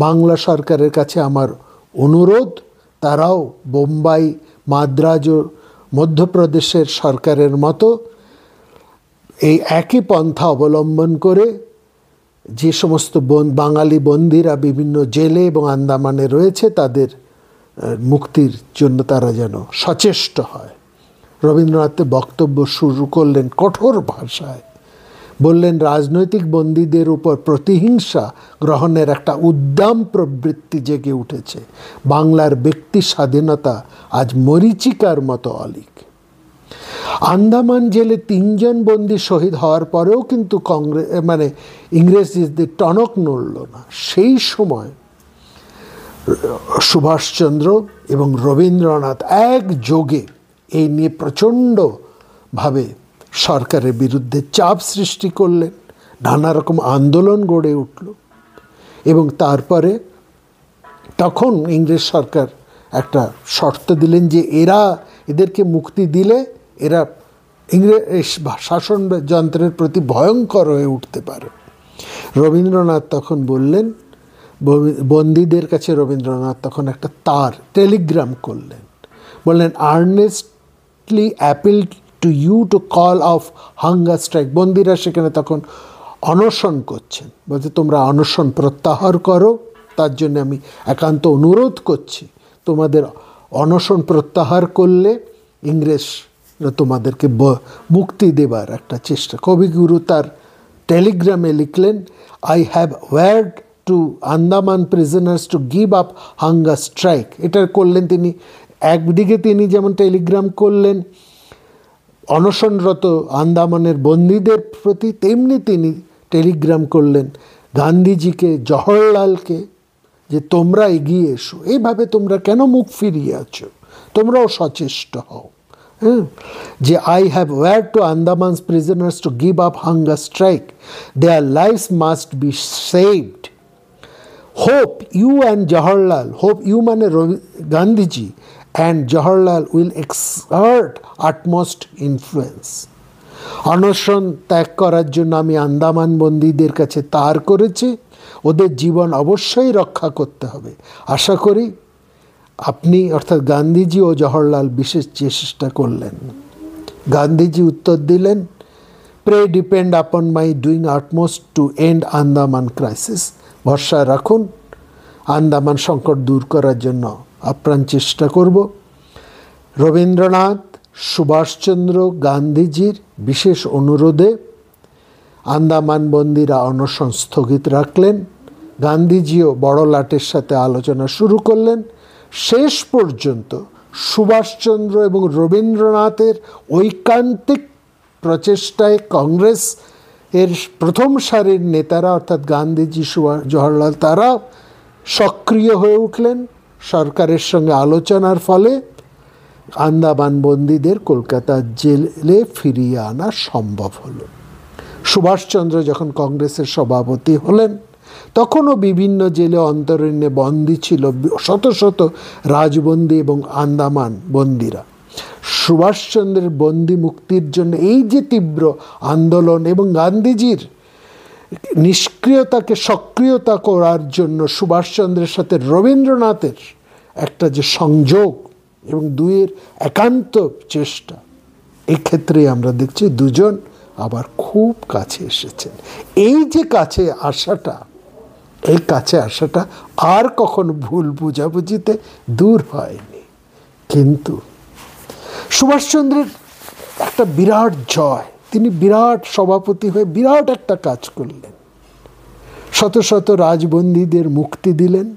বাংলা সরকারের কাছে আমার অনুরোধ, তারাও বোম্বাই, মাদ্রাজ ও মধ্যপ্রদেশের সরকারের মতো এই একই পন্থা অবলম্বন করে যে সমস্ত বাঙালি বন্দীরা বিভিন্ন জেলে এবং আন্দামানে রয়েছে তাদের মুক্তির জন্য তারা যেন সচেষ্ট হয়। রবীন্দ্রনাথ বক্তব্য শুরু করলেন কঠোর ভাষায়, বললেন, রাজনৈতিক বন্দীদের উপর প্রতিহিংসা গ্রহণের একটা উদ্দাম প্রবৃত্তি জেগে উঠেছে। বাংলার ব্যক্তি স্বাধীনতা আজ মরীচিকার মতো অলীক। আন্দামান জেলে 3 জন বন্দী শহীদ হওয়ার পরেও কিন্তু ইংরেজদের টনক নড়ল না। সেই সময় সুভাষচন্দ্র এবং রবীন্দ্রনাথ একযোগে এই নিয়ে প্রচণ্ডভাবে সরকারের বিরুদ্ধে চাপ সৃষ্টি করলেন, নানা রকম আন্দোলন গড়ে উঠল এবং তারপরে তখন ইংরেজ সরকার একটা শর্ত দিলেন যে এদেরকে মুক্তি দিলে এরা ইংরেজ শাসন যন্ত্রের প্রতি ভয়ঙ্কর হয়ে উঠতে পারে। রবীন্দ্রনাথ তখন বললেন, বন্দীদের কাছে রবীন্দ্রনাথ তখন একটা টেলিগ্রাম করলেন, বললেন, earnestly appeal two to you to call of hunger strike. বন্দীরা সেখানে তখন অনশন করছেন, বলছে তোমরা অনশন প্রত্যাহার করো, তার জন্য আমি একান্ত অনুরোধ করছি। তোমাদের অনশন প্রত্যাহার করলে ইংরেজরা তোমাদেরকে মুক্তি দেবার একটা চেষ্টা। কবিগুরু তার টেলিগ্রামে লিখলেন, I have wired to Andaman prisoners to give up hunger strike. এটা করলেন তিনি, একদিকে তিনি যেমন টেলিগ্রাম করলেন অনশনরত আন্দামানের বন্দীদের প্রতি, তেমনি তিনি টেলিগ্রাম করলেন গান্ধীজিকে, জওহরলালকে, যে তোমরা এগিয়ে এসো, এইভাবে তোমরা কেন মুখ ফিরিয়ে আছো, তোমরাও সচেষ্ট হও। যে I have wired to Andamans prisoners to give up hunger strike, their lives must be saved. Hope you and Jawaharlal, hope you মানে Gandhiji, and Jawaharlal will exert utmost influence. অনশন ত্যাগ করার জন্য আমি আন্দামান বন্দীদের কাছে তার করেছি, ওদের জীবন অবশ্যই রক্ষা করতে হবে। আশা করি আপনি অর্থাৎ গান্ধীজি ও জওহরলাল বিশেষ চেষ্টা করলেন। গান্ধীজি উত্তর দিলেন, pray depend upon my doing utmost to end Andaman crisis. ভরসা রাখুন, আন্দামান সংকট দূর করার জন্য আপ্রাণ চেষ্টা করব। রবীন্দ্রনাথ সুভাষচন্দ্র গান্ধীজির বিশেষ অনুরোধে আন্দামান বন্দীরা অনশন স্থগিত রাখলেন। গান্ধীজিও বড়লাটের সাথে আলোচনা শুরু করলেন। শেষ পর্যন্ত সুভাষচন্দ্র এবং রবীন্দ্রনাথের ঐকান্তিক প্রচেষ্টায় কংগ্রেস এর প্রথম সারির নেতারা অর্থাৎ গান্ধীজি, জওহরলাল, তারা সক্রিয় হয়ে উঠলেন। সরকারের সঙ্গে আলোচনার ফলে আন্দামান বন্দীদের কলকাতা জেলে ফিরিয়ে আনা সম্ভব হলো। সুভাষচন্দ্র যখন কংগ্রেসের সভাপতি হলেন তখনও বিভিন্ন জেলে অন্তরীণে বন্দী ছিল শত শত রাজবন্দী এবং আন্দামান বন্দীরা। সুভাষচন্দ্রের বন্দি মুক্তির জন্য এই যে তীব্র আন্দোলন এবং গান্ধীজির নিষ্ক্রিয়তাকে সক্রিয়তা করার জন্য সুভাষচন্দ্রের সাথে রবীন্দ্রনাথের একটা যে সংযোগ এবং দুইয়ের একান্ত চেষ্টা, এক্ষেত্রে আমরা দেখছি দুজন আবার খুব কাছে এসেছেন। এই যে কাছে আসাটা, এই কাছে আসাটা আর কখনো ভুল বুঝাবুঝিতে দূর হয়নি। কিন্তু সুভাষচন্দ্রের একটা বিরাট জয়, তিনি বিরাট সভাপতি হয়ে বিরাট একটা কাজ করলেন। শত শত রাজবন্দীদের মুক্তি দিলেন।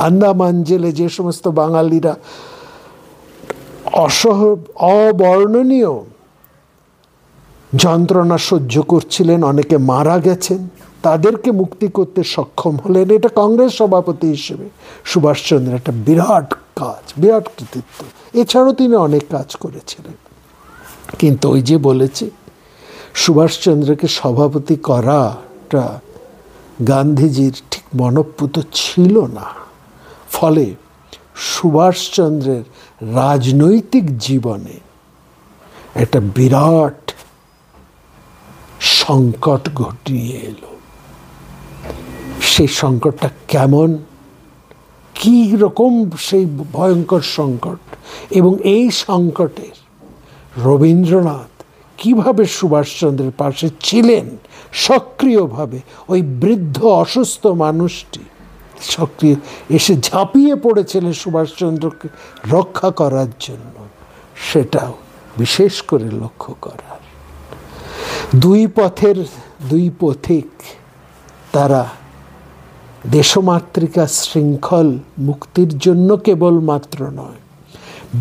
আন্দামান জেলে যে সমস্ত বাঙালিরা অবর্ণনীয় যন্ত্রণা সহ্য করছিলেন, অনেকে মারা গেছেন, তাদেরকে মুক্তি করতে সক্ষম হলেন। এটা কংগ্রেস সভাপতি হিসেবে সুভাষচন্দ্রের একটা বিরাট কাজ, বিরাট কৃতিত্ব। এছাড়াও তিনি অনেক কাজ করেছিলেন। কিন্তু ওই যে বলেছি, সুভাষচন্দ্রকে সভাপতি করাটা গান্ধীজির ঠিক মনঃপূত ছিল না। ফলে সুভাষচন্দ্রের রাজনৈতিক জীবনে একটা বিরাট সংকট ঘটিয়ে এলো। সেই সংকটটা কেমন, কী রকম সেই ভয়ঙ্কর সংকট, এবং এই সংকটের রবীন্দ্রনাথ কিভাবে সুভাষচন্দ্রের পাশে ছিলেন সক্রিয়ভাবে, ওই বৃদ্ধ অসুস্থ মানুষটি সক্রিয় এসে ঝাঁপিয়ে পড়েছিলেন সুভাষচন্দ্রকে রক্ষা করার জন্য, সেটাও বিশেষ করে লক্ষ্য করার। দুই পথের দুই পথিক, তারা দেশমাতৃকা শৃঙ্খল মুক্তির জন্য কেবলমাত্র নয়,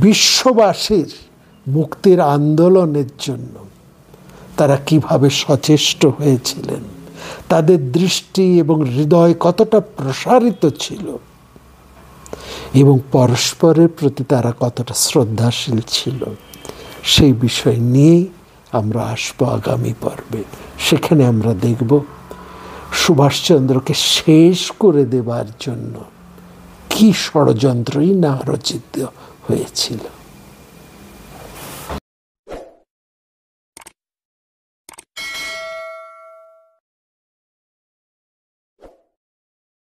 বিশ্ববাসীর মুক্তির আন্দোলনের জন্য তারা কিভাবে সচেষ্ট হয়েছিলেন, তাদের দৃষ্টি এবং হৃদয় কতটা প্রসারিত ছিল, এবং পরস্পরের প্রতি তারা কতটা শ্রদ্ধাশীল ছিল, সেই বিষয় নিয়েই আমরা আসবো আগামী পর্বে। সেখানে আমরা দেখব সুভাষচন্দ্রকে শেষ করে দেবার জন্য কী ষড়যন্ত্রই না রচিত হয়েছিল।